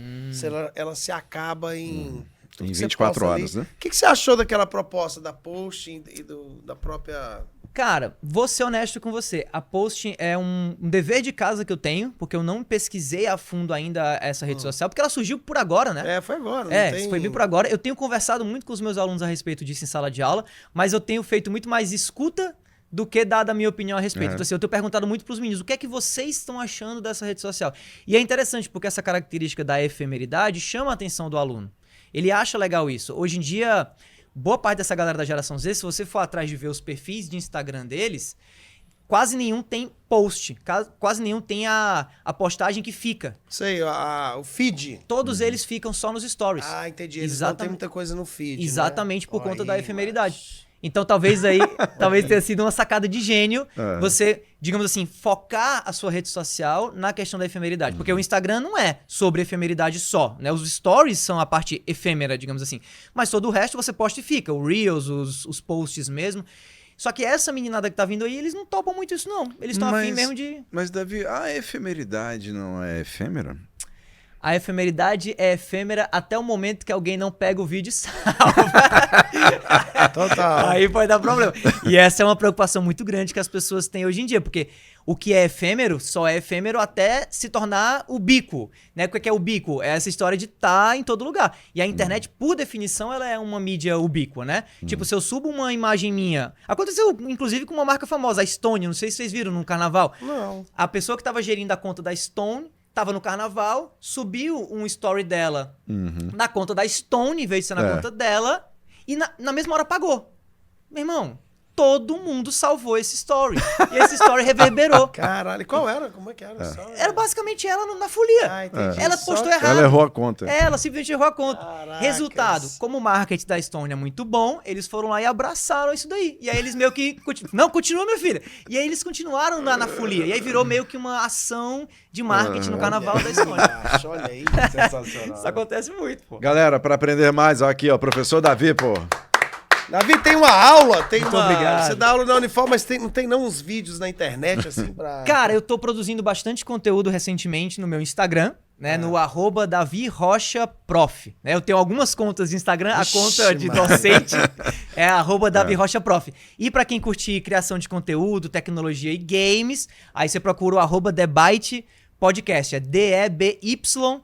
S4: Ela se acaba em... tudo
S1: Em
S4: que você
S1: 24
S4: posta
S1: horas,
S4: ali.
S1: né?
S4: O que você achou daquela proposta da Posting e da própria...
S3: Cara, vou ser honesto com você. A Posting é um dever de casa que eu tenho, porque eu não pesquisei a fundo ainda essa rede social, porque ela surgiu por agora, né?
S4: É, foi agora. Não tem...
S3: foi bem por agora. Eu tenho conversado muito com os meus alunos a respeito disso em sala de aula, mas eu tenho feito muito mais escuta do que dado a minha opinião a respeito. Então, assim, eu tenho perguntado muito pros meninos, o que é que vocês estão achando dessa rede social? E é interessante, porque essa característica da efemeridade chama a atenção do aluno. Ele acha legal isso. Hoje em dia, boa parte dessa galera da geração Z, se você for atrás de ver os perfis de Instagram deles, quase nenhum tem post, quase nenhum tem a postagem que fica.
S4: Sei, o feed.
S3: Todos eles ficam só nos stories.
S4: Ah, entendi. Eles não tem muita coisa no feed,
S3: Exatamente,
S4: né?
S3: por conta da
S4: Aí,
S3: efemeridade. Então talvez tenha sido uma sacada de gênio você, digamos assim, focar a sua rede social na questão da efemeridade. Porque o Instagram não é sobre efemeridade só, né? Os stories são a parte efêmera, digamos assim. Mas todo o resto você posta e fica. O Reels, os posts mesmo. Só que essa meninada que tá vindo aí, eles não topam muito isso, não. Eles estão afim mesmo de...
S1: Mas, Davi, a efemeridade não é efêmera?
S3: A efemeridade é efêmera até o momento que alguém não pega o vídeo e salva.
S4: Total.
S3: Aí pode dar problema. E essa é uma preocupação muito grande que as pessoas têm hoje em dia, porque o que é efêmero só é efêmero até se tornar o bico, né? O que é o bico? É essa história de estar em todo lugar. E a internet, por definição, ela é uma mídia ubíqua, né? Tipo, se eu subo uma imagem minha... Aconteceu, inclusive, com uma marca famosa, a Stone. Não sei se vocês viram no carnaval.
S4: Não.
S3: A pessoa que estava gerindo a conta da Stone... Tava no carnaval, subiu um story dela na conta da Stone, em vez de ser na conta dela, e na mesma hora apagou. Meu irmão, todo mundo salvou esse story. E esse story reverberou.
S4: Caralho, qual era? Como é que era?
S3: Era basicamente ela na folia.
S4: Ah, entendi.
S3: Ela
S4: Só
S3: postou
S4: que-
S3: errado.
S1: Ela errou a conta.
S3: Ela simplesmente errou a conta.
S4: Caracas.
S3: Resultado, como o marketing da Stone é muito bom, eles foram lá e abraçaram isso daí. E aí eles meio que... Não, continua, minha filha. E aí eles continuaram na folia. E aí virou meio que uma ação de marketing no carnaval da Stone.
S4: Macho, olha aí, sensacional.
S3: Isso acontece muito, pô.
S1: Galera, para aprender mais, ó, aqui, ó, professor Davi, pô.
S4: Davi, tem uma aula,
S3: Muito obrigado.
S4: Você dá aula na Unifor, mas não tem uns vídeos na internet, assim, pra...
S3: Cara, eu tô produzindo bastante conteúdo recentemente no meu Instagram, né? No @DaviRochaProf. Né? Eu tenho algumas contas de Instagram, a
S4: Ixi,
S3: conta de
S4: mano.
S3: docente é @DaviRochaProf. E pra quem curtir criação de conteúdo, tecnologia e games, aí você procura o @Debyte Podcast. É DEBYTE.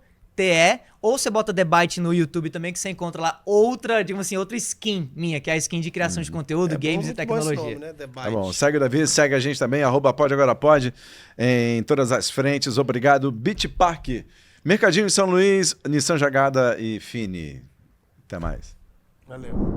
S3: Ou você bota Debyte no YouTube também, que você encontra lá outra, digamos assim, outra skin minha, que é a skin de criação de conteúdo, games e
S4: muito bom esse
S3: tecnologia.
S4: nome, né? The
S1: Tá
S4: Byte.
S1: bom, segue o Davi, segue a gente também, @Pode Agora Pode, em todas as frentes. Obrigado, Beach Park, Mercadinho em São Luís, Nissan Jangada e Fini. Até mais.
S4: Valeu.